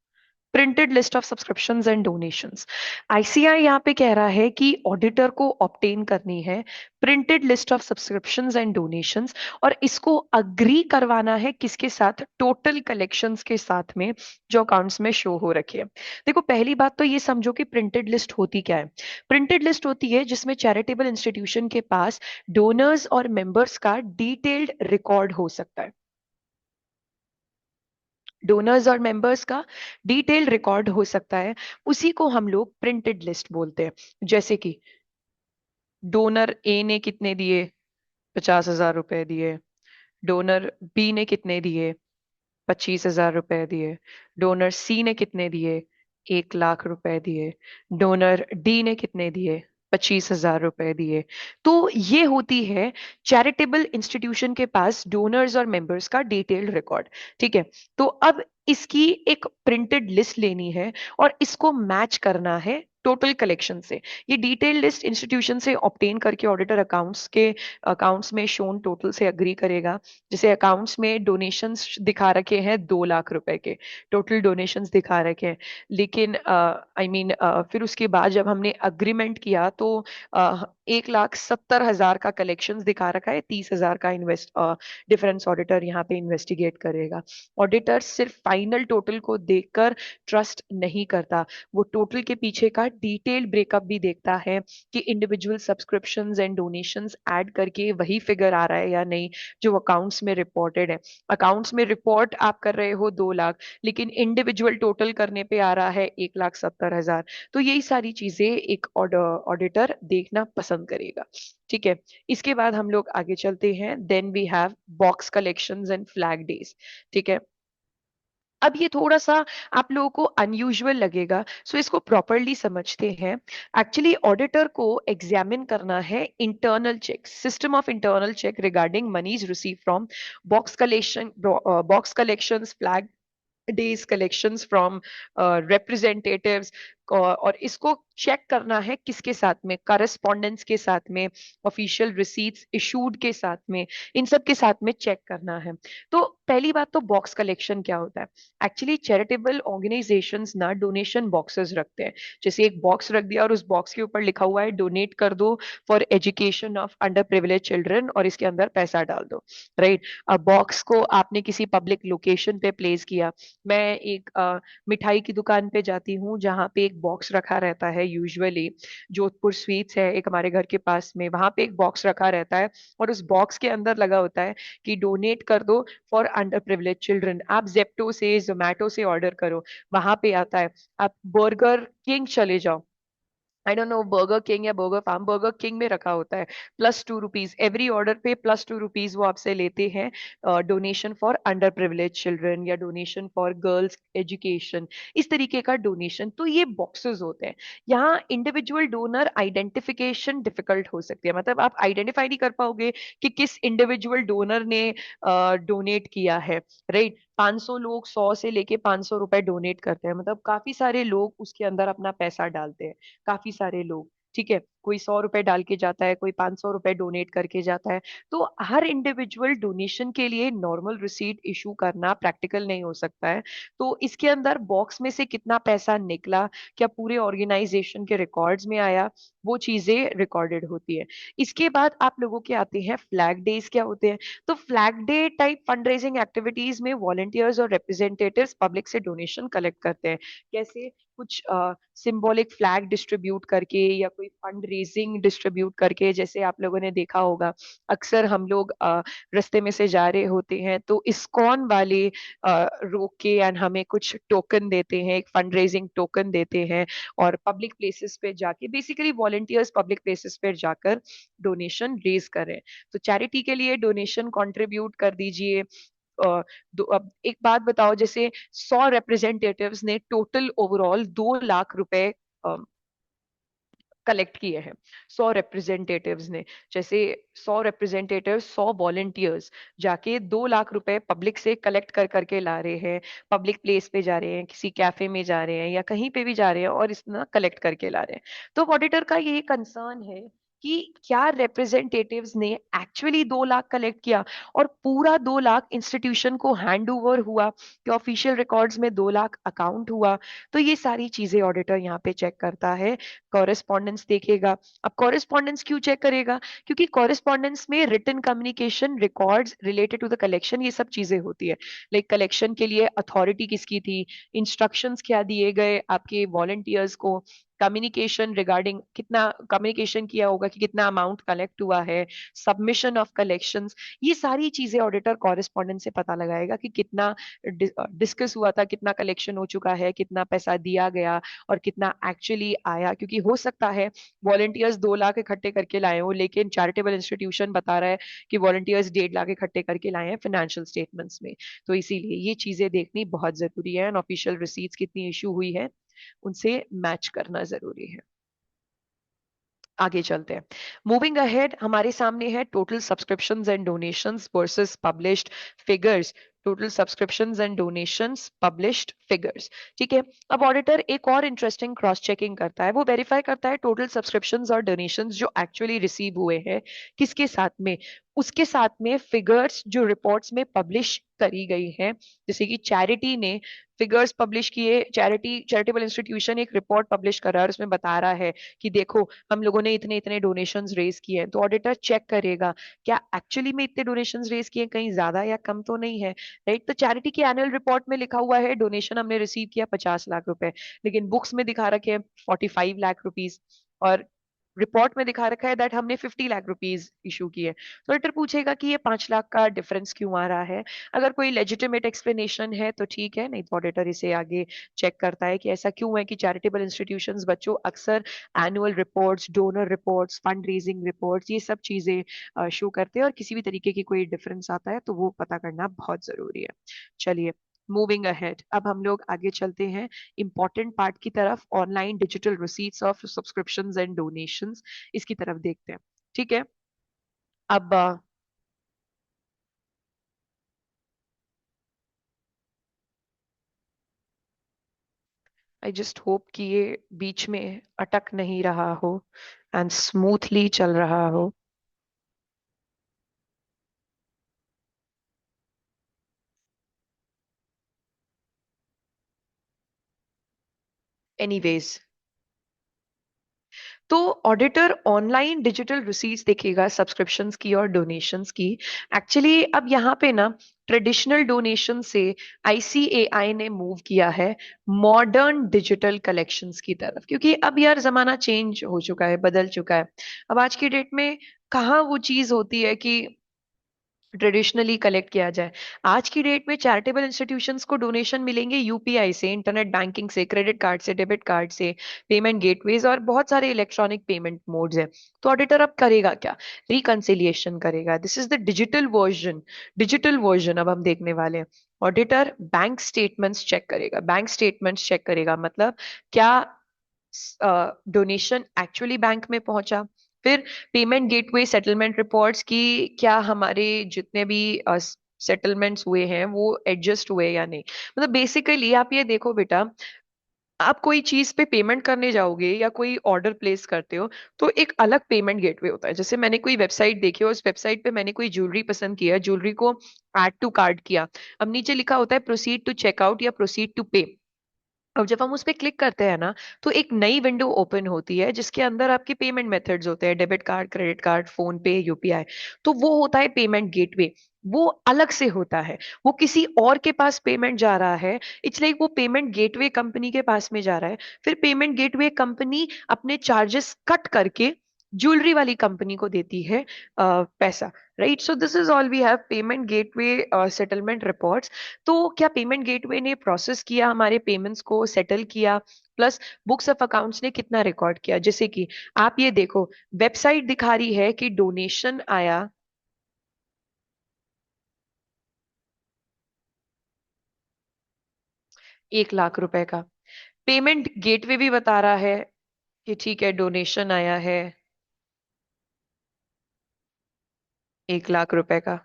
printed list of subscriptions and donations. ICI यहाँ पे कह रहा है कि ऑडिटर को ऑब्टेन करनी है printed list of subscriptions and donations, और इसको अग्री करवाना है किसके साथ? टोटल कलेक्शंस के साथ में, जो अकाउंट्स में शो हो रखे हैं। देखो, पहली बात तो ये समझो कि प्रिंटेड लिस्ट होती क्या है। प्रिंटेड लिस्ट होती है जिसमें चैरिटेबल इंस्टीट्यूशन के पास डोनर्स और मेंबर्स का डिटेल्ड रिकॉर्ड हो सकता है। डोनर्स और मेंबर्स का डिटेल रिकॉर्ड हो सकता है, उसी को हम लोग प्रिंटेड लिस्ट बोलते हैं। जैसे कि डोनर ए ने कितने दिए? 50,000 रुपए दिए। डोनर बी ने कितने दिए? 25,000 रुपए दिए। डोनर सी ने कितने दिए? 1 लाख रुपए दिए। डोनर डी ने कितने दिए? 25,000 रुपए दिए। तो ये होती है चैरिटेबल इंस्टीट्यूशन के पास डोनर्स और मेंबर्स का डिटेल्ड रिकॉर्ड। ठीक है, तो अब इसकी एक प्रिंटेड लिस्ट लेनी है और इसको मैच करना है टोटल कलेक्शन से। ये डिटेल लिस्ट इंस्टीट्यूशन से ऑब्टेन करके ऑडिटर अकाउंट्स में शोन टोटल से अग्री करेगा। जैसे अकाउंट्स में डोनेशंस दिखा रखे हैं 2 लाख रुपए के, टोटल डोनेशंस दिखा रखे हैं, लेकिन फिर उसके बाद जब हमने अग्रीमेंट किया तो 1,70,000 का कलेक्शंस दिखा रखा है, 30,000 का इन्वेस्ट डिफरेंस ऑडिटर यहाँ पे इन्वेस्टिगेट करेगा। ऑडिटर सिर्फ फाइनल टोटल को देखकर ट्रस्ट नहीं करता, वो टोटल के पीछे का डिटेल ब्रेकअप भी देखता है कि individual subscriptions and donations add करके वही फिगर आ रहा है या नहीं जो अकाउंट्स में रिपोर्टेड है। अकाउंट्स में रिपोर्ट आप कर रहे हो 2 लाख, लेकिन इंडिविजुअल टोटल करने पे आ रहा है 1,70,000। तो यही सारी चीजें एक ऑडिटर देखना पसंद करेगा। ठीक है, इसके बाद हम लोग आगे चलते हैं। Then we have box collections and flag days. ठीक है, अब ये थोड़ा सा आप लोगों को अनयूजुअल लगेगा, सो इसको प्रॉपरली समझते हैं। एक्चुअली ऑडिटर को एग्जामिन करना है internal check, system of internal check regarding moneys receive from box collections, flag days collections from representatives, और इसको चेक करना है किसके साथ में, करस्पॉन्डेंस के साथ में, ऑफिशियल रिसीट्स इशूड के साथ में, इन सब के साथ में चेक करना है। तो पहली बात तो बॉक्स कलेक्शन क्या होता है। एक्चुअली चैरिटेबल ऑर्गेनाइजेशंस ना डोनेशन बॉक्सेस रखते हैं। जैसे एक बॉक्स रख दिया और उस बॉक्स के ऊपर लिखा हुआ है डोनेट कर दो for education of under privilege children, और इसके अंदर पैसा डाल दो, राइट। अब बॉक्स को आपने किसी पब्लिक लोकेशन पे प्लेस किया। मैं एक मिठाई की दुकान पे जाती हूँ जहाँ पे एक बॉक्स रखा रहता है, यूजुअली जोधपुर स्वीट्स है एक हमारे घर के पास में, वहां पे एक बॉक्स रखा रहता है और उस बॉक्स के अंदर लगा होता है कि डोनेट कर दो फॉर अंडर प्रिविलेज चिल्ड्रन। आप जेप्टो से जोमेटो से ऑर्डर करो, वहां पे आता है। आप बर्गर किंग चले जाओ, I don't know burger king या बर्गर फार्म, बर्गर किंग में रखा होता है +2 रुपीज, एवरी ऑर्डर पे +2 रुपीज वो आपसे लेते हैं, donation for under privilege children या डोनेशन फॉर गर्ल्स एजुकेशन, इस तरीके का डोनेशन। तो ये बॉक्सेस होते हैं। यहाँ इंडिविजुअल डोनर आइडेंटिफिकेशन डिफिकल्ट हो सकती है, मतलब आप आइडेंटिफाई नहीं कर पाओगे कि किस इंडिविजुअल डोनर ने डोनेट किया है, राइट। 500 लोग 100 से लेके 500 रुपए डोनेट करते हैं, मतलब काफी सारे लोग उसके अंदर अपना पैसा डालते हैं, काफी सारे लोग, ठीक है। कोई 100 रुपए डाल के जाता है, कोई 500 रुपए डोनेट करके जाता है। तो हर इंडिविजुअल डोनेशन के लिए नॉर्मल रिसीट इशू करना प्रैक्टिकल नहीं हो सकता है। तो इसके अंदर बॉक्स में से कितना पैसा निकला, क्या पूरे ऑर्गेनाइजेशन के रिकॉर्ड्स में आया, वो चीजें रिकॉर्डेड होती है। इसके बाद आप लोगों के आते हैं फ्लैग डेज क्या होते हैं। तो flag day type fund raising activities में वॉलंटियर्स और रिप्रेजेंटेटिव्स पब्लिक से डोनेशन कलेक्ट करते हैं। कैसे, कुछ सिंबॉलिक फ्लैग डिस्ट्रीब्यूट करके या कोई फंड रेजिंग डिस्ट्रीब्यूट करके। जैसे आप लोगों ने देखा होगा, अक्सर हम लोग रास्ते में से जा रहे होते हैं तो इस्कॉन वाले रोक के एंड हमें कुछ टोकन देते हैं, एक फंड रेजिंग टोकन देते हैं, और पब्लिक प्लेसेस पे जाके बेसिकली वॉलंटियर्स पब्लिक प्लेसेस पे जाकर डोनेशन रेज करें। तो चैरिटी के लिए डोनेशन कंट्रीब्यूट कर दीजिए। अब एक बात बताओ, जैसे 100 रिप्रेजेंटेटिव्स ने टोटल ओवरऑल 2 लाख रुपए कलेक्ट किए हैं, 100 रिप्रेजेंटेटिव्स ने। जैसे 100 रिप्रेजेंटेटिव्स, 100 वॉलंटियर्स जाके 2 लाख रुपए पब्लिक से कलेक्ट कर करके ला रहे हैं, पब्लिक प्लेस पे जा रहे हैं, किसी कैफे में जा रहे हैं या कहीं पे भी जा रहे हैं और इतना कलेक्ट करके ला रहे हैं। तो ऑडिटर का ये कंसर्न है कि क्या रिप्रेजेंटेटिव्स ने एक्चुअली 2 लाख कलेक्ट किया और पूरा 2 लाख इंस्टीट्यूशन को हैंड ओवर हुआ, कि ऑफिशियल रिकॉर्ड्स में 2 लाख अकाउंट हुआ। तो ये सारी चीजें ऑडिटर यहाँ पे चेक करता है, कॉरेस्पॉन्डेंस देखेगा। अब कॉरेस्पॉन्डेंस क्यों चेक करेगा, क्योंकि कॉरेस्पॉन्डेंस में written communication, records related to the collection, ये सब चीजें होती है। लाइक कलेक्शन के लिए अथॉरिटी किसकी थी, इंस्ट्रक्शंस क्या दिए गए आपके वॉलंटियर्स को, कम्युनिकेशन रिगार्डिंग कितना कम्युनिकेशन किया होगा कि कितना अमाउंट कलेक्ट हुआ है, सबमिशन ऑफ कलेक्शंस, ये सारी चीजें ऑडिटर कॉरेस्पॉन्डेंस से पता लगाएगा कि कितना डिस्कस हुआ था, कितना कलेक्शन हो चुका है, कितना पैसा दिया गया और कितना एक्चुअली आया। क्योंकि हो सकता है वॉलंटियर्स 2 लाख इकट्ठे करके लाए हो, लेकिन चैरिटेबल इंस्टीट्यूशन बता रहा है कि वॉलंटियर्स 1.5 लाख इकट्ठे करके लाए हैं फाइनेंशियल स्टेटमेंट्स में। तो इसीलिए ये चीजें देखनी बहुत जरूरी है, ऑफिशियल रिसीट्स कितनी इशू हुई है उनसे मैच करना जरूरी है। आगे चलते हैं। मूविंग अहेड, हमारे सामने है total subscriptions and donations versus published figures. Total subscriptions and donations, published figures, ठीक है। अब ऑडिटर एक और इंटरेस्टिंग क्रॉस चेकिंग करता है, वो वेरीफाई करता है टोटल सब्सक्रिप्शंस और डोनेशंस जो एक्चुअली रिसीव हुए हैं किसके साथ में, उसके साथ में फिगर्स जो रिपोर्ट्स में पब्लिश करी गई हैं। जैसे कि चैरिटी ने फिगर्स पब्लिश किए, चैरिटेबल इंस्टीट्यूशन एक रिपोर्ट पब्लिश कर रहा है और उसमें बता रहा है कि देखो हम लोगों ने इतने इतने डोनेशंस रेज किए हैं। तो ऑडिटर चेक करेगा क्या एक्चुअली में इतने डोनेशंस रेज किए, कहीं ज्यादा या कम तो नहीं है, राइट। तो चैरिटी की एनुअल रिपोर्ट में लिखा हुआ है डोनेशन हमने रिसीव किया 50 लाख रुपए, लेकिन बुक्स में दिखा रखे हैं 45 लाख रुपीज, और रिपोर्ट में दिखा रखा है दैट हमने 50 लाख रुपीज इशू किए। तो ऑडिटर पूछेगा कि ये 5 लाख का डिफरेंस क्यों आ रहा है। अगर कोई लेजिटिमेट एक्सप्लेनेशन है तो ठीक है, नहीं तो ऑडिटर इसे आगे चेक करता है कि ऐसा क्यों है कि चैरिटेबल इंस्टीट्यूशंस बच्चों अक्सर annual reports, donor reports, fund raising reports, ये सब चीजें शो करते हैं, और किसी भी तरीके की कोई डिफरेंस आता है तो वो पता करना बहुत जरूरी है। चलिए, मूविंग अहेड, अब हम लोग आगे चलते हैं इंपॉर्टेंट पार्ट की तरफ, online digital receipts of subscriptions and donations, इसकी तरफ देखते हैं, ठीक है। अब आई जस्ट होप कि ये बीच में अटक नहीं रहा हो एंड स्मूथली चल रहा हो। एनीवेज, तो ऑडिटर ऑनलाइन डिजिटल रिसीट्स देखेगा सब्सक्रिप्शंस की और डोनेशंस की। एक्चुअली अब यहाँ पे ना ट्रेडिशनल डोनेशन से आईसीएआई ने मूव किया है मॉडर्न डिजिटल कलेक्शंस की तरफ, क्योंकि अब यार जमाना चेंज हो चुका है, बदल चुका है। अब आज की डेट में कहाँ वो चीज होती है कि ट्रेडिशनली कलेक्ट किया जाए। आज की डेट में चैरिटेबल इंस्टीट्यूशंस को डोनेशन मिलेंगे यूपीआई से, इंटरनेट बैंकिंग से, क्रेडिट कार्ड से, डेबिट कार्ड से, पेमेंट गेटवेज और बहुत सारे इलेक्ट्रॉनिक पेमेंट मोड्स हैं। तो ऑडिटर अब करेगा क्या? रिकंसिलिएशन करेगा। This is the digital version. Digital version अब हम देखने वाले हैं। ऑडिटर बैंक स्टेटमेंट्स चेक करेगा। बैंक स्टेटमेंट्स चेक करेगा मतलब क्या डोनेशन एक्चुअली बैंक में पहुंचा। फिर पेमेंट गेटवे सेटलमेंट रिपोर्ट्स की, क्या हमारे जितने भी सेटलमेंट्स हुए हैं वो एडजस्ट हुए या नहीं। मतलब बेसिकली आप ये देखो बेटा, आप कोई चीज पे पेमेंट करने जाओगे या कोई ऑर्डर प्लेस करते हो तो एक अलग पेमेंट गेटवे होता है। जैसे मैंने कोई वेबसाइट देखी और उस वेबसाइट पे मैंने कोई ज्वेलरी पसंद किया, ज्वेलरी को ऐड टू कार्ट किया। अब नीचे लिखा होता है प्रोसीड टू चेकआउट या प्रोसीड टू पे। अब जब हम उस पर क्लिक करते हैं ना, तो एक नई विंडो ओपन होती है जिसके अंदर आपके पेमेंट मेथड्स होते हैं, debit card, credit card, phone पे, यूपीआई। तो वो होता है पेमेंट गेटवे। वो अलग से होता है। वो किसी और के पास पेमेंट जा रहा है, इसलिए वो पेमेंट गेटवे कंपनी के पास में जा रहा है। फिर पेमेंट गेटवे कंपनी अपने चार्जेस कट करके ज्वेलरी वाली कंपनी को देती है पैसा। Right, so this is all we have payment gateway settlement reports. तो क्या पेमेंट गेटवे ने प्रोसेस किया, हमारे पेमेंट्स को सेटल किया, प्लस बुक्स ऑफ अकाउंट्स ने कितना रिकॉर्ड किया। जैसे कि आप ये देखो, वेबसाइट दिखा रही है कि डोनेशन आया 1 लाख रुपए का। पेमेंट गेटवे भी बता रहा है कि ठीक है डोनेशन आया है 1 लाख रुपए का।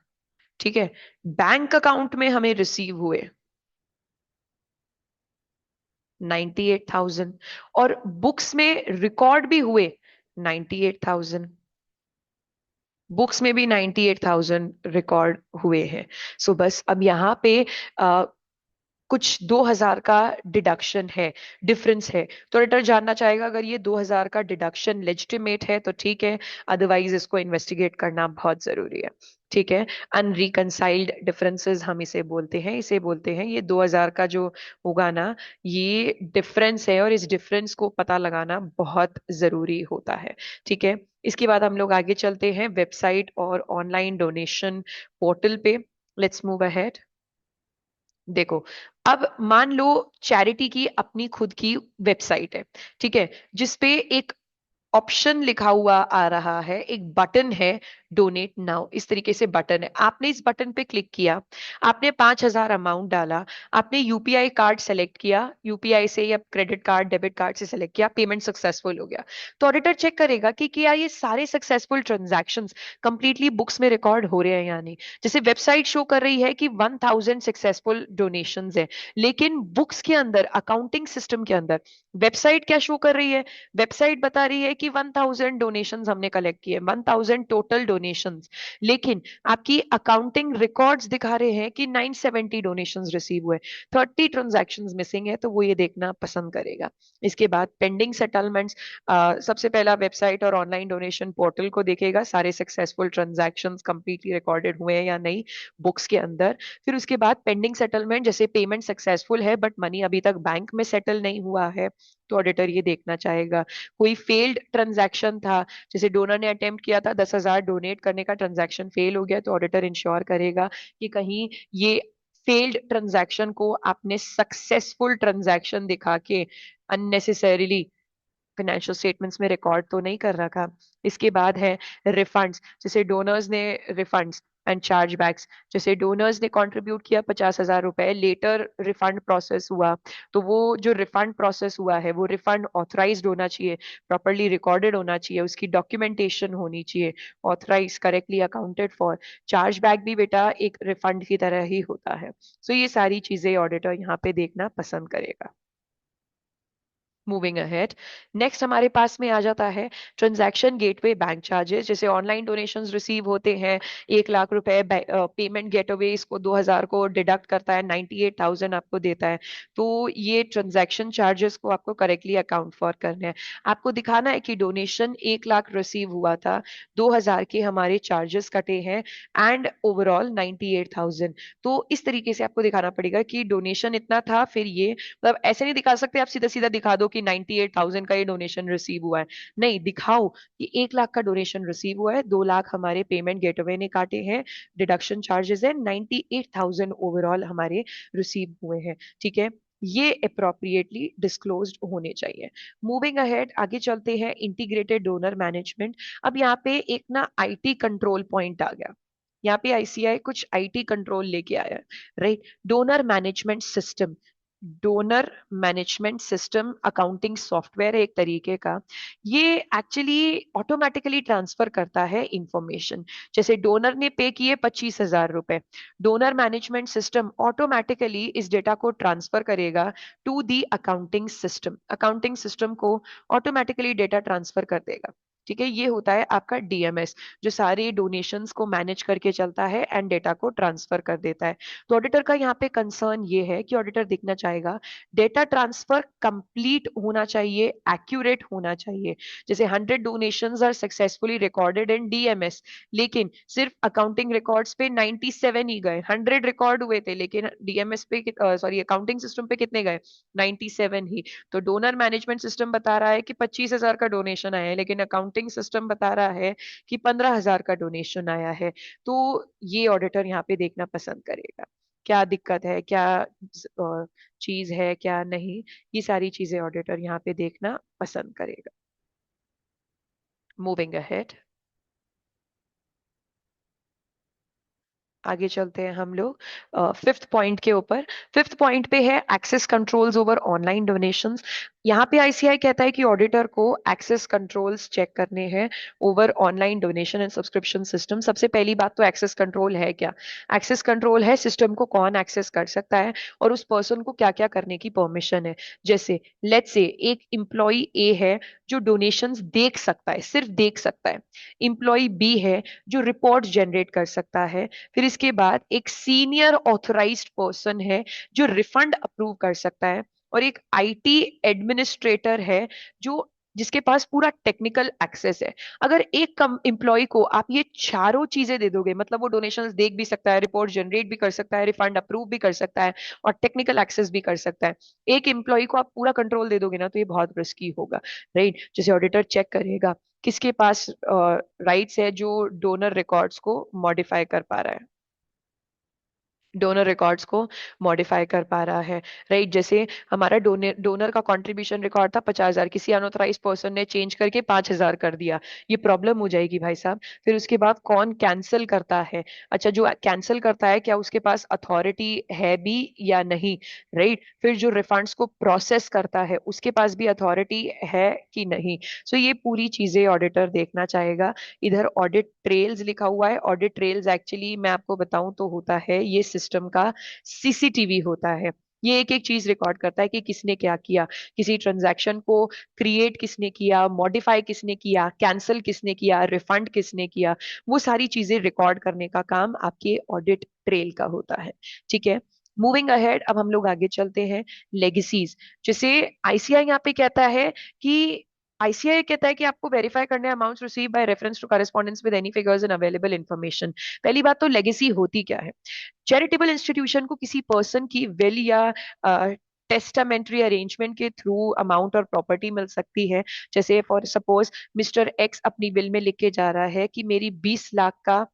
ठीक है, बैंक अकाउंट में हमें रिसीव हुए 98,000, और बुक्स में रिकॉर्ड भी हुए 98,000। बुक्स में भी 98,000 रिकॉर्ड हुए हैं। सो बस अब यहाँ पे कुछ 2,000 का डिडक्शन है, डिफरेंस है। तो ऑडिटर जानना चाहेगा अगर ये 2,000 का डिडक्शन लेजिटिमेट है तो ठीक है, अदरवाइज इसको इन्वेस्टिगेट करना बहुत जरूरी है। ठीक है, अनरिकंसाइल्ड डिफरेंसेस हम इसे बोलते हैं। इसे बोलते हैं ये 2,000 का जो होगा ना, ये डिफरेंस है और इस डिफरेंस को पता लगाना बहुत जरूरी होता है। ठीक है, इसके बाद हम लोग आगे चलते हैं वेबसाइट और ऑनलाइन डोनेशन पोर्टल पे। Let's move ahead. देखो, अब मान लो चैरिटी की अपनी खुद की वेबसाइट है, ठीक है, जिसपे एक ऑप्शन लिखा हुआ आ रहा है, एक बटन है, डोनेट नाउ, इस तरीके से बटन है। आपने इस बटन पे क्लिक किया, आपने 5,000 अमाउंट डाला, आपने यूपीआई कार्ड सेलेक्ट किया, यूपीआई से या क्रेडिट कार्ड, डेबिट कार्ड से सेलेक्ट किया, पेमेंट सक्सेसफुल हो गया। तो ऑडिटर चेक करेगा कि क्या ये सारे सक्सेसफुल ट्रांजैक्शंस कंप्लीटली बुक्स में रिकॉर्ड हो रहे हैं या नहीं। जैसे वेबसाइट शो कर रही है कि 1,000 सक्सेसफुल डोनेशंस है, लेकिन बुक्स के अंदर, अकाउंटिंग सिस्टम के अंदर वेबसाइट क्या शो कर रही है? वेबसाइट बता रही है कि 1,000 डोनेशंस हमने कलेक्ट किए, 1,000 टोटल डोनेशंस। लेकिन आपकी अकाउंटिंग रिकॉर्ड्स दिखा रहे हैं कि 970 डोनेशंस रिसीव हुए, 30 ट्रांजैक्शंस मिसिंग है। तो वो ये देखना पसंद करेगा। इसके बाद पेंडिंग सेटलमेंट्स, सबसे पहला वेबसाइट और ऑनलाइन डोनेशन पोर्टल को देखेगा, सारे सक्सेसफुल ट्रांजैक्शंस कंप्लीटली रिकॉर्डेड हुए हैं या नहीं बुक्स के अंदर। फिर उसके बाद पेंडिंग सेटलमेंट, जैसे पेमेंट सक्सेसफुल है बट मनी अभी तक बैंक में सेटल नहीं हुआ है, तो ऑडिटर ये देखना चाहेगा। कोई फेल्ड ट्रांजैक्शन था, जैसे डोनर ने अटेम्प्ट किया था 10,000 डोनेट करने का, ट्रांजैक्शन फेल हो गया, तो ऑडिटर इंश्योर करेगा कि कहीं ये फेल्ड ट्रांजैक्शन को आपने सक्सेसफुल ट्रांजैक्शन दिखा के अननेसेसरीली फाइनेंशियल स्टेटमेंट्स में रिकॉर्ड तो नहीं कर रखा। इसके बाद है रिफंड्स, जैसे डोनर्स ने रिफंड्स एंड चार्जबैक्स, जैसे डोनर्स ने कंट्रीब्यूट किया 50,000 रुपए, लेटर रिफंड प्रोसेस हुआ, तो वो जो रिफंड प्रोसेस हुआ है वो रिफंड ऑथराइज्ड होना चाहिए, प्रॉपरली रिकॉर्डेड होना चाहिए, उसकी डॉक्यूमेंटेशन होनी चाहिए, authorise, correctly accounted for. Chargeback भी बेटा एक रिफंड की तरह ही होता है। सो ये सारी चीजें ऑडिटर यहाँ पे देखना पसंद करेगा। मूविंग अहेड, नेक्स्ट हमारे पास में आ जाता है ट्रांजैक्शन गेटवे बैंक चार्जेस। जैसे ऑनलाइन डोनेशंस रिसीव होते हैं 1 लाख रुपए, पेमेंट गेटवे इसको 2,000 को डिडक्ट करता है, 98,000 आपको देता है। तो ये ट्रांजैक्शन चार्जेस को आपको करेक्टली अकाउंट फॉर करना है। आपको दिखाना है कि डोनेशन 1 लाख रिसीव हुआ था, 2,000 के हमारे चार्जेस कटे हैं एंड ओवरऑल 98,000। तो इस तरीके से आपको दिखाना पड़ेगा कि डोनेशन इतना था, फिर ये मतलब ऐसे नहीं दिखा सकते आप सीधा सीधा दिखा दो कि 98,000 का ये डोनेशन रिसीव हुआ है। नहीं, दिखाओ कि 1 लाख का डोनेशन रिसीव हुआ है, 2 लाख हमारे पेमेंट गेटवे ने काटे हैं, डिडक्शन चार्जेस है, 98,000 ओवरऑल हमारे रिसीव हुए हैं। ठीक है, ये अप्रोप्रिएटली डिस्क्लोज्ड होने चाहिए। मूविंग अहेड, आगे चलते हैं इंटीग्रेटेड डोनर मैनेजमेंट। अब यहाँ पे एक ना आईटी कंट्रोल पॉइंट आ गया। यहाँ पे आईसीआई कुछ आईटी कंट्रोल लेके आया है, right. Donor management system, donor management system accounting software है एक तरीके का। ये एक्चुअली ऑटोमेटिकली ट्रांसफर करता है इंफॉर्मेशन। जैसे डोनर ने पे किए 25,000 रुपए, डोनर मैनेजमेंट सिस्टम ऑटोमेटिकली इस डेटा को ट्रांसफर करेगा to the accounting system, accounting system को ऑटोमेटिकली डेटा ट्रांसफर कर देगा। ठीक है, ये होता है आपका डीएमएस, जो सारे डोनेशंस को मैनेज करके चलता है एंड डेटा को ट्रांसफर कर देता है। तो ऑडिटर का यहाँ पे कंसर्न ये है कि ऑडिटर देखना चाहेगा डेटा ट्रांसफर कंप्लीट होना चाहिए, एक्यूरेट होना चाहिए। जैसे 100 donations are successfully recorded in DMS, लेकिन सिर्फ अकाउंटिंग रिकॉर्ड्स पे 97 ही गए। 100 रिकॉर्ड हुए थे लेकिन डीएमएस पे, सॉरी अकाउंटिंग सिस्टम पे कितने गए, 97 ही। तो डोनर मैनेजमेंट सिस्टम बता रहा है कि 25,000 का डोनेशन आया है, लेकिन अकाउंटिंग सिस्टम बता रहा है कि 15,000 का डोनेशन आया है। तो ये ऑडिटर यहाँ पे देखना पसंद करेगा, क्या दिक्कत है, क्या चीज है, क्या नहीं। ये सारी चीजें ऑडिटर यहाँ पे देखना पसंद करेगा। मूविंग अहेड, आगे चलते हैं हम लोग फिफ्थ पॉइंट के ऊपर। फिफ्थ पॉइंट पे है access controls over online donations. यहाँ पे आईसीआई कहता है कि ऑडिटर को एक्सेस कंट्रोल्स चेक करने हैं over online donation and subscription system. सबसे पहली बात तो एक्सेस कंट्रोल है क्या? एक्सेस कंट्रोल है सिस्टम को कौन एक्सेस कर सकता है और उस पर्सन को क्या क्या करने की परमिशन है। जैसे लेट्स से एक एम्प्लॉय ए है जो डोनेशंस देख सकता है, सिर्फ देख सकता है। एम्प्लॉय बी है जो रिपोर्ट जनरेट कर सकता है। फिर इसके बाद एक सीनियर ऑथराइज्ड पर्सन है जो रिफंड अप्रूव कर सकता है। और एक आईटी एडमिनिस्ट्रेटर है जो जिसके पास पूरा टेक्निकल एक्सेस है। अगर एक कम एम्प्लॉय को आप ये चारों चीजें दे दोगे, मतलब वो डोनेशंस देख भी सकता है, रिपोर्ट जनरेट भी कर सकता है, रिफंड अप्रूव भी कर सकता है और टेक्निकल एक्सेस भी कर सकता है। एक एम्प्लॉय को आप पूरा कंट्रोल दे दोगे ना, तो ये बहुत रिस्की होगा, राइट। जैसे ऑडिटर चेक करेगा किसके पास राइट्स है जो डोनर रिकॉर्ड्स को मॉडिफाई कर पा रहा है, डोनर रिकॉर्ड्स को मॉडिफाई कर पा रहा है, राइट। जैसे हमारा डोनर का कंट्रीब्यूशन रिकॉर्ड था 50,000, किसी अनऑथराइज पर्सन ने चेंज करके 5,000 कर दिया, ये प्रॉब्लम हो जाएगी भाई साहब। फिर उसके बाद कौन कैंसिल करता है? अच्छा, जो कैंसिल करता है क्या उसके पास अथॉरिटी है भी या नहीं, राइट। फिर जो रिफंड्स को प्रोसेस करता है उसके पास भी अथॉरिटी है कि नहीं। सो ये पूरी चीजें ऑडिटर देखना चाहेगा। इधर ऑडिट ट्रेल्स लिखा हुआ है। ऑडिट ट्रेल्स एक्चुअली मैं आपको बताऊं तो होता है ये सिस्टम का सीसीटीवी होता है। ये एक एक चीज रिकॉर्ड करता है कि किसने क्या किया, किसी ट्रांजैक्शन को क्रिएट किसने किया, मॉडिफाई किसने किया, कैंसिल किसने किया, रिफंड किसने किया। वो सारी चीजें रिकॉर्ड करने का काम आपके ऑडिट ट्रेल का होता है। ठीक है, मूविंग अहेड, अब हम लोग आगे चलते हैं लेगेसीज। जैसे आईसीआई यहाँ पे कहता है कि आईसीआई कहता है कि आपको वेरीफाई करने amounts receive by reference to correspondence with any figures and available information. पहली बात तो लेगेसी होती क्या है? चैरिटेबल इंस्टीट्यूशन को किसी पर्सन की विल या टेस्टामेंट्री अरेंजमेंट के थ्रू अमाउंट और प्रॉपर्टी मिल सकती है। जैसे फॉर सपोज मिस्टर एक्स अपनी विल में लिख के जा रहा है कि मेरी 20 लाख का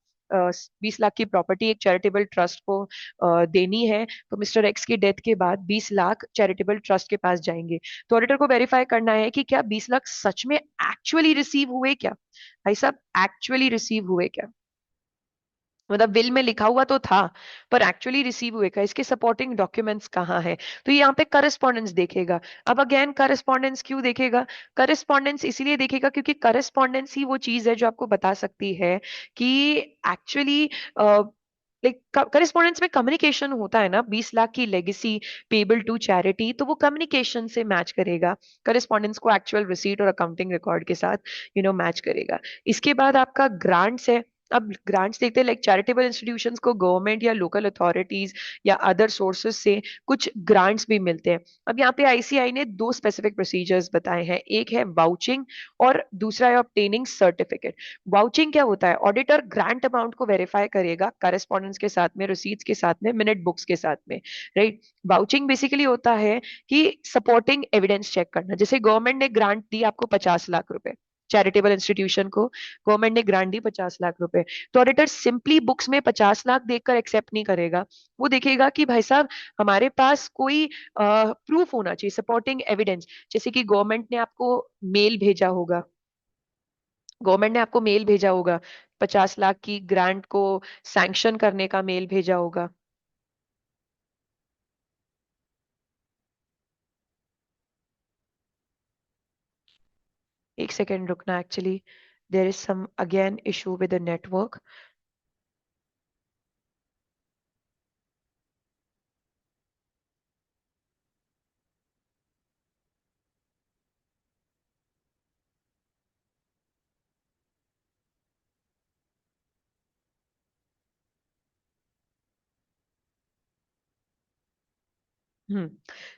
20 लाख की प्रॉपर्टी एक चैरिटेबल ट्रस्ट को देनी है। तो मिस्टर एक्स की डेथ के बाद 20 लाख चैरिटेबल ट्रस्ट के पास जाएंगे। तो ऑडिटर को वेरीफाई करना है कि क्या 20 लाख सच में एक्चुअली रिसीव हुए क्या, भाई साहब, एक्चुअली रिसीव हुए क्या। मतलब विल में लिखा हुआ तो था पर एक्चुअली रिसीव हुए का, इसके सपोर्टिंग डॉक्यूमेंट्स कहाँ है। तो ये यहाँ पे करस्पॉन्डेंस देखेगा। अब अगेन करस्पॉन्डेंस क्यों देखेगा? करस्पॉन्डेंस इसीलिए देखेगा क्योंकि करस्पॉन्डेंस ही वो चीज है जो आपको बता सकती है कि एक्चुअली लाइक करेस्पॉन्डेंस में कम्युनिकेशन होता है ना, 20 लाख की लेगेसी पेबल टू चैरिटी, तो वो कम्युनिकेशन से मैच करेगा, करेस्पॉन्डेंस को एक्चुअल रिसीट और अकाउंटिंग रिकॉर्ड के साथ मैच करेगा। इसके बाद आपका ग्रांट्स है। अब ग्रांट्स देखते हैं, लाइक चैरिटेबल इंस्टीट्यूशंस को गवर्नमेंट या लोकल अथॉरिटीज या अदर सोर्सेज से कुछ ग्रांट्स भी मिलते हैं। अब यहाँ पे आईसीआई ने दो स्पेसिफिक प्रोसीजर्स बताए हैं, एक है वाउचिंग और दूसरा है ऑब्टेनिंग सर्टिफिकेट। वाउचिंग क्या होता है? ऑडिटर ग्रांट अमाउंट को वेरीफाई करेगा करेस्पॉन्डेंस के साथ में, रिसीट्स के साथ में, मिनट बुक्स के साथ में, राइट। वाउचिंग बेसिकली होता है कि सपोर्टिंग एविडेंस चेक करना। जैसे गवर्नमेंट ने ग्रांट दी आपको 50 लाख रुपए, चैरिटेबल इंस्टीट्यूशन को गवर्नमेंट ने ग्रांट दी 50 लाख रुपए, तो ऑडिटर सिंपली बुक्स में 50 लाख देखकर एक्सेप्ट नहीं करेगा। वो देखेगा कि भाई साहब हमारे पास कोई प्रूफ होना चाहिए, सपोर्टिंग एविडेंस। जैसे कि गवर्नमेंट ने आपको मेल भेजा होगा, 50 लाख की ग्रांट को सैंक्शन करने का मेल भेजा होगा। एक सेकेंड रुकना, actually there is some again issue with the network.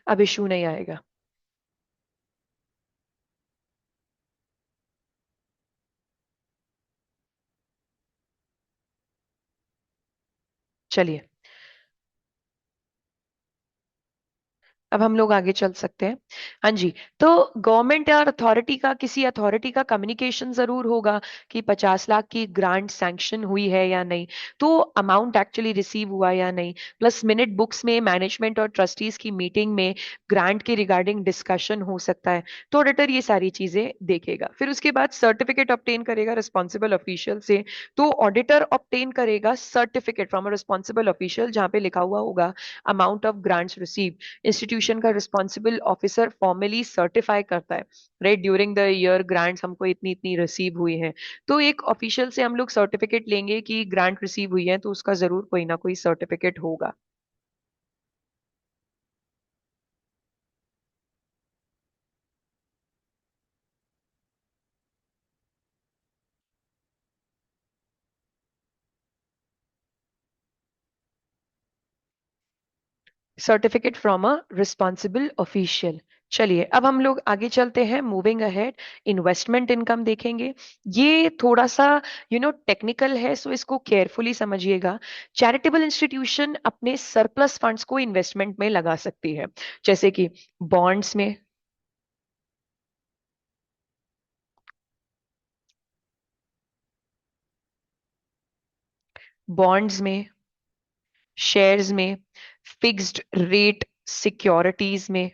अब इशू नहीं आएगा। चलिए, अब हम लोग आगे चल सकते हैं। हाँ जी। तो गवर्नमेंट या अथॉरिटी का, किसी अथॉरिटी का कम्युनिकेशन जरूर होगा कि 50 लाख की ग्रांट सैंक्शन हुई है या नहीं, तो अमाउंट एक्चुअली रिसीव हुआ या नहीं, प्लस मिनट बुक्स में मैनेजमेंट और ट्रस्टीज की मीटिंग में ग्रांट के रिगार्डिंग डिस्कशन हो सकता है। तो ऑडिटर ये सारी चीजें देखेगा। फिर उसके बाद सर्टिफिकेट ऑब्टेन करेगा रिस्पॉन्सिबल ऑफिशियल से। तो ऑडिटर ऑब्टेन करेगा certificate from a responsible official जहां पे लिखा हुआ होगा amount of grants receive. Institution का रिस्पॉन्सिबल ऑफिसर फॉर्मली सर्टिफाई करता है, right, during the year grants हमको इतनी इतनी रिसीव हुई है। तो एक ऑफिशियल से हम लोग सर्टिफिकेट लेंगे कि ग्रांट रिसीव हुई है, तो उसका जरूर कोई ना कोई सर्टिफिकेट होगा। Certificate from a responsible official. चलिए, अब हम लोग आगे चलते हैं, मूविंग अहेड। इन्वेस्टमेंट इनकम देखेंगे। ये थोड़ा सा टेक्निकल है, सो इसको केयरफुली समझिएगा। चैरिटेबल इंस्टीट्यूशन अपने सरप्लस फंड्स को इन्वेस्टमेंट में लगा सकती है, जैसे कि बॉन्ड्स में, बॉन्ड्स में, शेयर्स में, फिक्स्ड रेट सिक्योरिटीज में,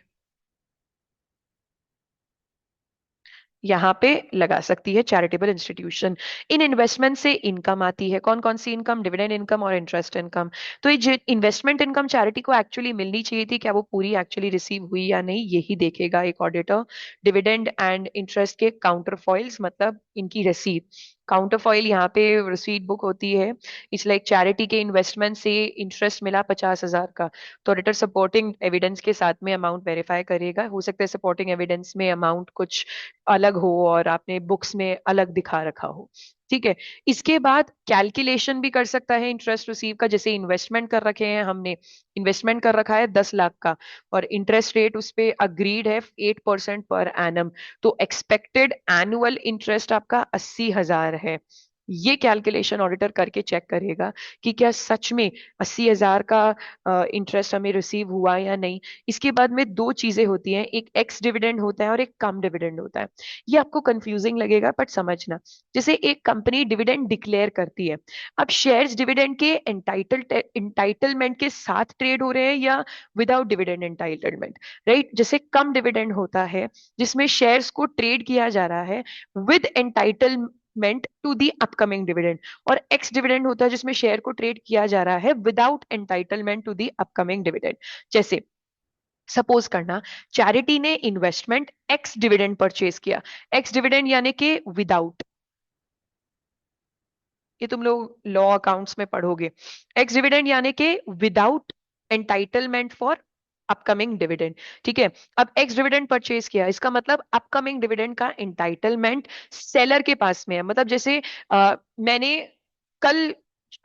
यहाँ पे लगा सकती है चैरिटेबल इंस्टीट्यूशन। इन इन्वेस्टमेंट से इनकम आती है, कौन कौन सी इनकम? डिविडेंड इनकम और इंटरेस्ट इनकम। तो ये इन्वेस्टमेंट इनकम चैरिटी को एक्चुअली मिलनी चाहिए थी, क्या वो पूरी एक्चुअली रिसीव हुई या नहीं, यही देखेगा एक ऑडिटर। डिविडेंड एंड इंटरेस्ट के काउंटर फॉइल्स, मतलब इनकी रसीद। काउंटर फॉइल यहाँ पे रिसीट बुक होती है। इट्स लाइक चैरिटी के इन्वेस्टमेंट से इंटरेस्ट मिला 50,000 का, तो ऑडिटर सपोर्टिंग एविडेंस के साथ में अमाउंट वेरीफाई करेगा। हो सकता है सपोर्टिंग एविडेंस में अमाउंट कुछ अलग हो और आपने बुक्स में अलग दिखा रखा हो, ठीक है। इसके बाद कैलकुलेशन भी कर सकता है इंटरेस्ट रिसीव का। जैसे इन्वेस्टमेंट कर रखे हैं हमने, इन्वेस्टमेंट कर रखा है 10 लाख का, और इंटरेस्ट रेट उस पे अग्रीड है 8% पर एनम, तो एक्सपेक्टेड एनुअल इंटरेस्ट आपका 80,000 है। ये कैलकुलेशन ऑडिटर करके चेक करेगा कि क्या सच में 80,000 का इंटरेस्ट हमें रिसीव हुआ या नहीं। इसके बाद में दो चीजें होती हैं, एक एक्स डिविडेंड होता है और एक कम डिविडेंड होता है। ये आपको कंफ्यूजिंग लगेगा, बट समझना। जैसे एक कंपनी डिविडेंड डिक्लेयर करती है, अब शेयर्स डिविडेंड के एंटाइटलमेंट के साथ ट्रेड हो रहे हैं या विदाउट डिविडेंड एंटाइटलमेंट, राइट। जैसे कम डिविडेंड होता है जिसमें शेयर्स को ट्रेड किया जा रहा है with entitlement to the upcoming dividend, और एक्स डिविडेंड होता है जिसमें शेयर को ट्रेड किया जा रहा है without entitlement to the upcoming dividend. जैसे सपोज करना, चैरिटी ने इन्वेस्टमेंट एक्स डिविडेंड परचेज किया, एक्स डिविडेंड यानी कि विदाउट, ये तुम लोग लॉ अकाउंट्स में पढ़ोगे। एक्स डिविडेंड यानी कि without entitlement for upcoming dividend. ठीक है, अब एक्स डिविडेंड परचेज किया, इसका मतलब अपकमिंग डिविडेंड का एंटाइटलमेंट सेलर के पास में है। मतलब जैसे मैंने कल,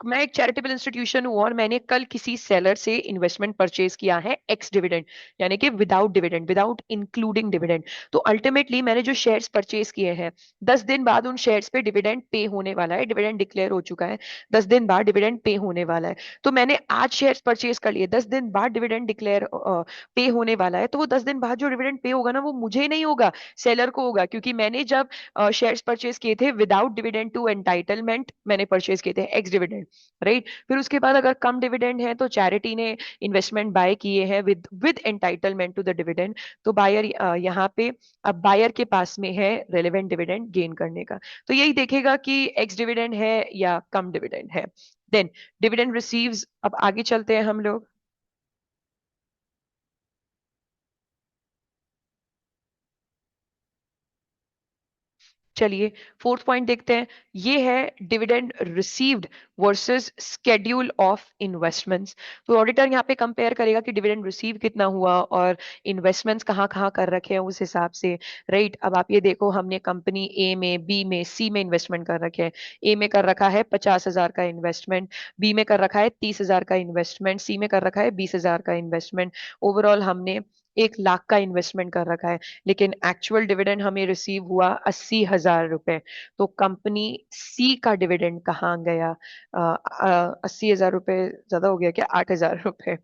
मैं एक चैरिटेबल इंस्टीट्यूशन हूं और मैंने कल किसी सेलर से इन्वेस्टमेंट परचेज किया है एक्स डिविडेंड, यानी कि without dividend, without including dividend. तो अल्टीमेटली मैंने जो शेयर्स परचेज किए हैं, 10 दिन बाद उन शेयर्स पे डिविडेंड पे होने वाला है, डिविडेंड डिक्लेयर हो चुका है, 10 दिन बाद डिविडेंड पे होने वाला है। तो मैंने आज शेयर्स परचेज कर लिए, 10 दिन बाद डिविडेंड डिक्लेयर पे होने वाला है, तो वो 10 दिन बाद जो डिविडेंड पे होगा ना, वो मुझे नहीं होगा, सेलर को होगा, क्योंकि मैंने जब शेयर्स परचेज किए थे विदाउट डिविडेंड टू एंटाइटलमेंट, मैंने परचेज किए थे एक्स डिविडेंड, राइट। फिर उसके बाद अगर कम डिविडेंड है तो चैरिटी ने इन्वेस्टमेंट बाय किए हैं with with entitlement to the dividend, तो बायर यहाँ पे अब बायर के पास में है रेलेवेंट डिविडेंड गेन करने का। तो यही देखेगा कि एक्स डिविडेंड है या कम डिविडेंड है। देन डिविडेंड रिसीव्स, अब आगे चलते हैं हम लोग। चलिए फोर्थ पॉइंट देखते हैं। ये है dividend received versus schedule of investments. तो ऑडिटर यहाँ पे कंपेयर करेगा कि डिविडेंड रिसीव कितना हुआ और इन्वेस्टमेंट्स कहाँ कहाँ कर रखे हैं उस हिसाब से, राइट। अब आप ये देखो, हमने कंपनी ए में, बी में, सी में इन्वेस्टमेंट कर रखे हैं। ए में कर रखा है 50,000 का इन्वेस्टमेंट, बी में कर रखा है 30,000 का इन्वेस्टमेंट, सी में कर रखा है 20,000 का इन्वेस्टमेंट। ओवरऑल हमने 1 लाख का इन्वेस्टमेंट कर रखा है, लेकिन एक्चुअल डिविडेंड हमें रिसीव हुआ 80,000 रुपए। तो कंपनी सी का डिविडेंड कहाँ गया? 80,000 रुपए ज्यादा हो गया क्या? 8,000 रुपए।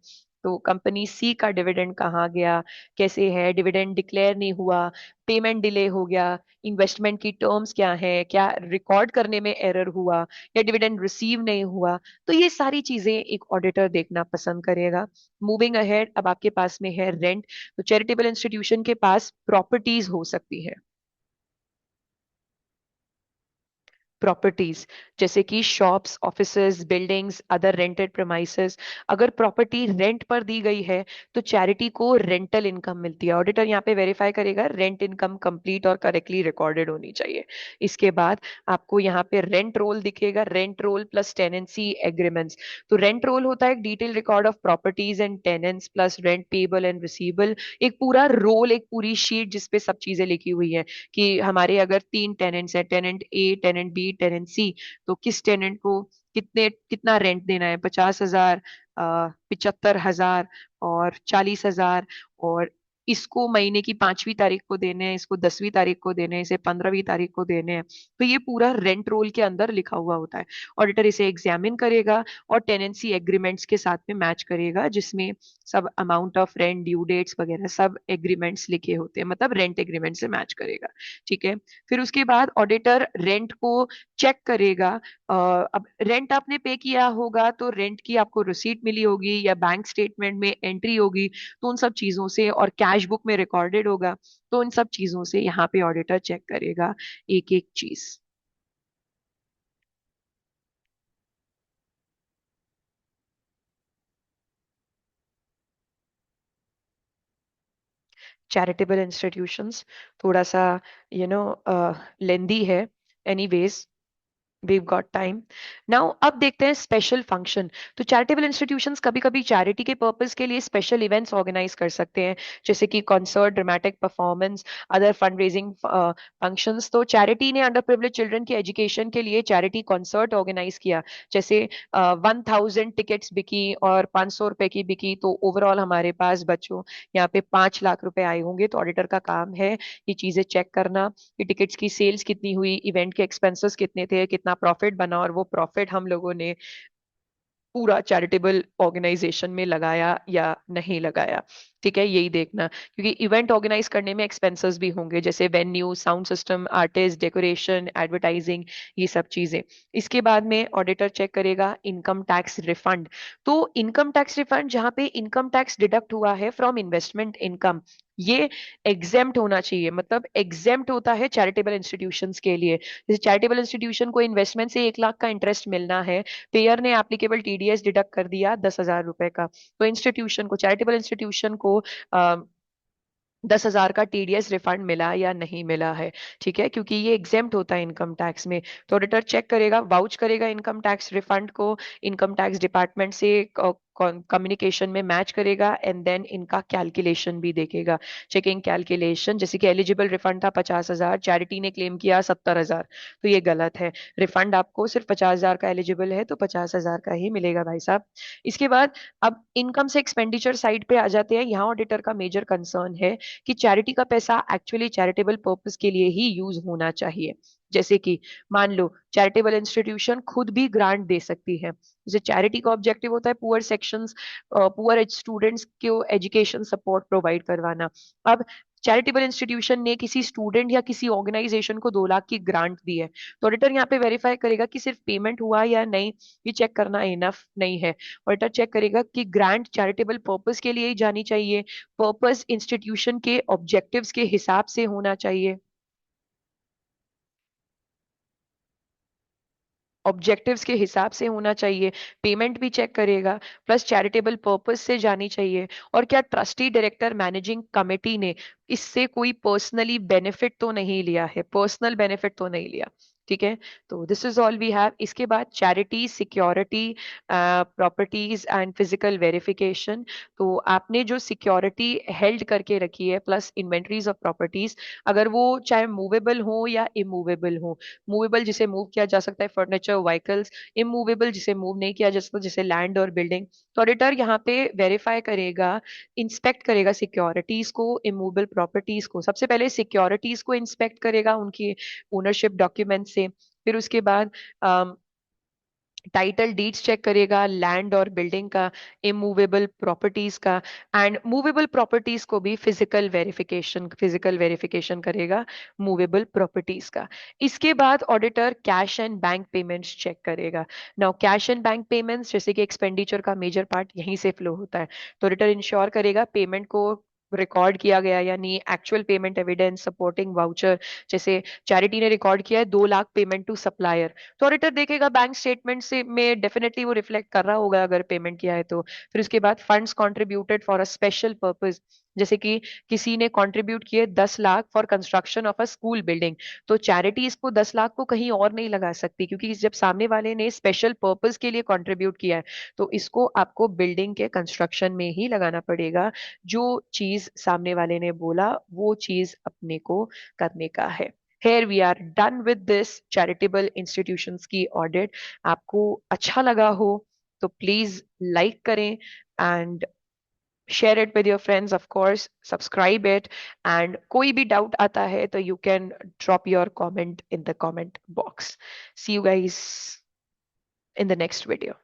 तो कंपनी सी का डिविडेंड कहाँ गया? कैसे है? डिविडेंड डिक्लेयर नहीं हुआ, पेमेंट डिले हो गया, इन्वेस्टमेंट की टर्म्स क्या है, क्या रिकॉर्ड करने में एरर हुआ, या डिविडेंड रिसीव नहीं हुआ। तो ये सारी चीजें एक ऑडिटर देखना पसंद करेगा। मूविंग अहेड, अब आपके पास में है रेंट। तो चैरिटेबल इंस्टीट्यूशन के पास प्रॉपर्टीज हो सकती है, प्रॉपर्टीज जैसे कि shops, offices, buildings, other rented premises. अगर प्रॉपर्टी रेंट पर दी गई है तो चैरिटी को रेंटल इनकम मिलती है। ऑडिटर यहाँ पे वेरीफाई करेगा रेंट इनकम कंप्लीट और करेक्टली रिकॉर्डेड होनी चाहिए। इसके बाद आपको यहाँ पे रेंट रोल दिखेगा, rent roll plus tenancy agreements. तो रेंट रोल होता है एक detail record of properties and tenants plus rent payable and receivable. एक पूरा रोल, एक पूरी शीट जिसपे सब चीजें लिखी हुई है कि हमारे अगर 3 टेनेंट्स है, टेनेंट ए, टेनेंट बी, टेनेंट सी, तो किस टेनेंट को कितना रेंट देना है, 50,000, 75,000 और 40,000। और इसको महीने की 5वीं तारीख को देने हैं, इसको 10वीं तारीख को देने हैं, इसे 15वीं तारीख को देने हैं। तो ये पूरा रेंट रोल के अंदर लिखा हुआ होता है। ऑडिटर इसे एग्जामिन करेगा और टेनेंसी एग्रीमेंट्स के साथ में मैच करेगा, जिसमें सब amount of rent, due dates वगैरह सब एग्रीमेंट्स लिखे होते हैं, मतलब रेंट एग्रीमेंट से मैच करेगा। ठीक है, फिर उसके बाद ऑडिटर रेंट को चेक करेगा। अब रेंट आपने पे किया होगा तो रेंट की आपको रिसीट मिली होगी या बैंक स्टेटमेंट में एंट्री होगी, तो उन सब चीजों से, और कैश बुक में रिकॉर्डेड होगा, तो उन सब चीजों से यहाँ पे ऑडिटर चेक करेगा एक एक चीज। चैरिटेबल इंस्टीट्यूशंस थोड़ा सा लेंदी है, anyways we've got time now। अब देखते हैं स्पेशल फंक्शन। तो चैरिटेबल इंस्टीट्यूशंस कभी कभी चैरिटी के पर्पस के लिए स्पेशल इवेंट्स ऑर्गेनाइज कर सकते हैं, जैसे कि concert, dramatic performance, other fund raising functions. तो चैरिटी ने अंडर प्रिविलेज चिल्ड्रन की एजुकेशन के लिए चैरिटी कॉन्सर्ट ऑर्गेनाइज किया, जैसे 1,000 टिकट्स बिकी और 500 रुपए की बिकी, तो ओवरऑल हमारे पास बच्चों यहाँ पे 5 लाख रुपए आए होंगे। तो ऑडिटर का काम है ये चीजें चेक करना कि टिकट्स की सेल्स कितनी हुई, इवेंट के एक्सपेंसेस कितने थे, कितना प्रॉफिट बना, और वो प्रॉफिट हम लोगों ने पूरा चैरिटेबल ऑर्गेनाइजेशन में लगाया या नहीं लगाया। ठीक है, यही देखना, क्योंकि इवेंट ऑर्गेनाइज करने में एक्सपेंसेस भी होंगे, जैसे venue, sound system, artist, decoration, advertising, ये सब चीजें। इसके बाद में ऑडिटर चेक करेगा इनकम टैक्स रिफंड। तो इनकम टैक्स रिफंड जहाँ पे इनकम टैक्स डिडक्ट हुआ है फ्रॉम इन्वेस्टमेंट इनकम, ये एग्जेम्प्ट होना चाहिए, मतलब एग्जेम्प्ट होता है चैरिटेबल इंस्टीट्यूशंस के लिए। जैसे चैरिटेबल इंस्टीट्यूशन को इन्वेस्टमेंट से 1 लाख का इंटरेस्ट मिलना है, पेयर ने एप्लीकेबल टीडीएस डिडक्ट कर दिया 10,000 रुपए का, तो इंस्टीट्यूशन को, चैरिटेबल इंस्टीट्यूशन को 10,000 का टीडीएस रिफंड मिला या नहीं मिला है। ठीक है, क्योंकि ये एग्जेम्प्ट होता है इनकम टैक्स में। तो ऑडिटर चेक करेगा, वाउच करेगा इनकम टैक्स रिफंड को, इनकम टैक्स डिपार्टमेंट से कम्युनिकेशन में मैच करेगा, एंड देन इनका कैलकुलेशन भी देखेगा। चेकिंग कैलकुलेशन, जैसे कि एलिजिबल रिफंड था 50,000, चैरिटी ने क्लेम किया 70,000, तो ये गलत है। रिफंड आपको सिर्फ 50,000 का एलिजिबल है तो 50,000 का ही मिलेगा भाई साहब। इसके बाद अब इनकम से एक्सपेंडिचर साइड पे आ जाते हैं। यहाँ ऑडिटर का मेजर कंसर्न है कि चैरिटी का पैसा एक्चुअली चैरिटेबल पर्पस के लिए ही यूज होना चाहिए। जैसे कि मान लो चैरिटेबल इंस्टीट्यूशन खुद भी ग्रांट दे सकती है। जैसे चैरिटी का ऑब्जेक्टिव होता है पुअर सेक्शंस, पुअर स्टूडेंट्स को एजुकेशन सपोर्ट प्रोवाइड करवाना। अब चैरिटेबल इंस्टीट्यूशन ने किसी स्टूडेंट या किसी ऑर्गेनाइजेशन को 2 लाख की ग्रांट दी है, तो ऑडिटर यहाँ पे वेरीफाई करेगा कि सिर्फ पेमेंट हुआ या नहीं। ये चेक करना इनफ नहीं है। ऑडिटर चेक करेगा कि ग्रांट चैरिटेबल पर्पस के लिए ही जानी चाहिए, पर्पस इंस्टीट्यूशन के ऑब्जेक्टिव्स के हिसाब से होना चाहिए, ऑब्जेक्टिव्स के हिसाब से होना चाहिए, पेमेंट भी चेक करेगा, प्लस चैरिटेबल पर्पस से जानी चाहिए, और क्या ट्रस्टी डायरेक्टर मैनेजिंग कमेटी ने इससे कोई पर्सनली बेनिफिट तो नहीं लिया है, पर्सनल बेनिफिट तो नहीं लिया। ठीक है, तो this is all we have. इसके बाद charity security properties and physical verification. तो आपने जो सिक्योरिटी हेल्ड करके रखी है प्लस इन्वेंट्रीज ऑफ प्रॉपर्टीज, अगर वो चाहे मूवेबल हो या इमूवेबल हो, मूवेबल जिसे मूव किया जा सकता है फर्नीचर व्हीकल्स, इमूवेबल जिसे मूव नहीं किया जा सकता जैसे लैंड और बिल्डिंग, तो ऑडिटर यहाँ पे वेरीफाई करेगा, इंस्पेक्ट करेगा सिक्योरिटीज को, इमूवेबल प्रॉपर्टीज को। सबसे पहले सिक्योरिटीज को इंस्पेक्ट करेगा उनकी ओनरशिप डॉक्यूमेंट से, फिर उसके बाद टाइटल डीड्स चेक करेगा लैंड और बिल्डिंग का, इमूवेबल प्रॉपर्टीज का, एंड मूवेबल प्रॉपर्टीज को भी फिजिकल वेरिफिकेशन करेगा मूवेबल प्रॉपर्टीज का। इसके बाद auditor cash and bank payments check करेगा। Now cash and bank payments जैसे कि एक्सपेंडिचर का मेजर पार्ट यहीं से फ्लो होता है, तो ऑडिटर इंश्योर करेगा पेमेंट को रिकॉर्ड किया गया, यानी actual payment evidence supporting voucher. जैसे चैरिटी ने रिकॉर्ड किया है 2 लाख पेमेंट टू सप्लायर, तो ऑडिटर देखेगा बैंक स्टेटमेंट से में डेफिनेटली वो रिफ्लेक्ट कर रहा होगा अगर पेमेंट किया है तो। फिर उसके बाद funds contributed for a special purpose, जैसे कि किसी ने कंट्रीब्यूट किए 10 lakh for construction of a school building, तो चैरिटी इसको 10 लाख को कहीं और नहीं लगा सकती, क्योंकि जब सामने वाले ने स्पेशल पर्पस के लिए कंट्रीब्यूट किया है तो इसको आपको बिल्डिंग के कंस्ट्रक्शन में ही लगाना पड़ेगा। जो चीज सामने वाले ने बोला वो चीज अपने को करने का है। Here we are done with this charitable institutions की ऑडिट। आपको अच्छा लगा हो तो प्लीज लाइक करें, and share it with your friends, of course subscribe it, एंड कोई भी डाउट आता है तो you can drop your comment in the comment box. See you guys in the next video.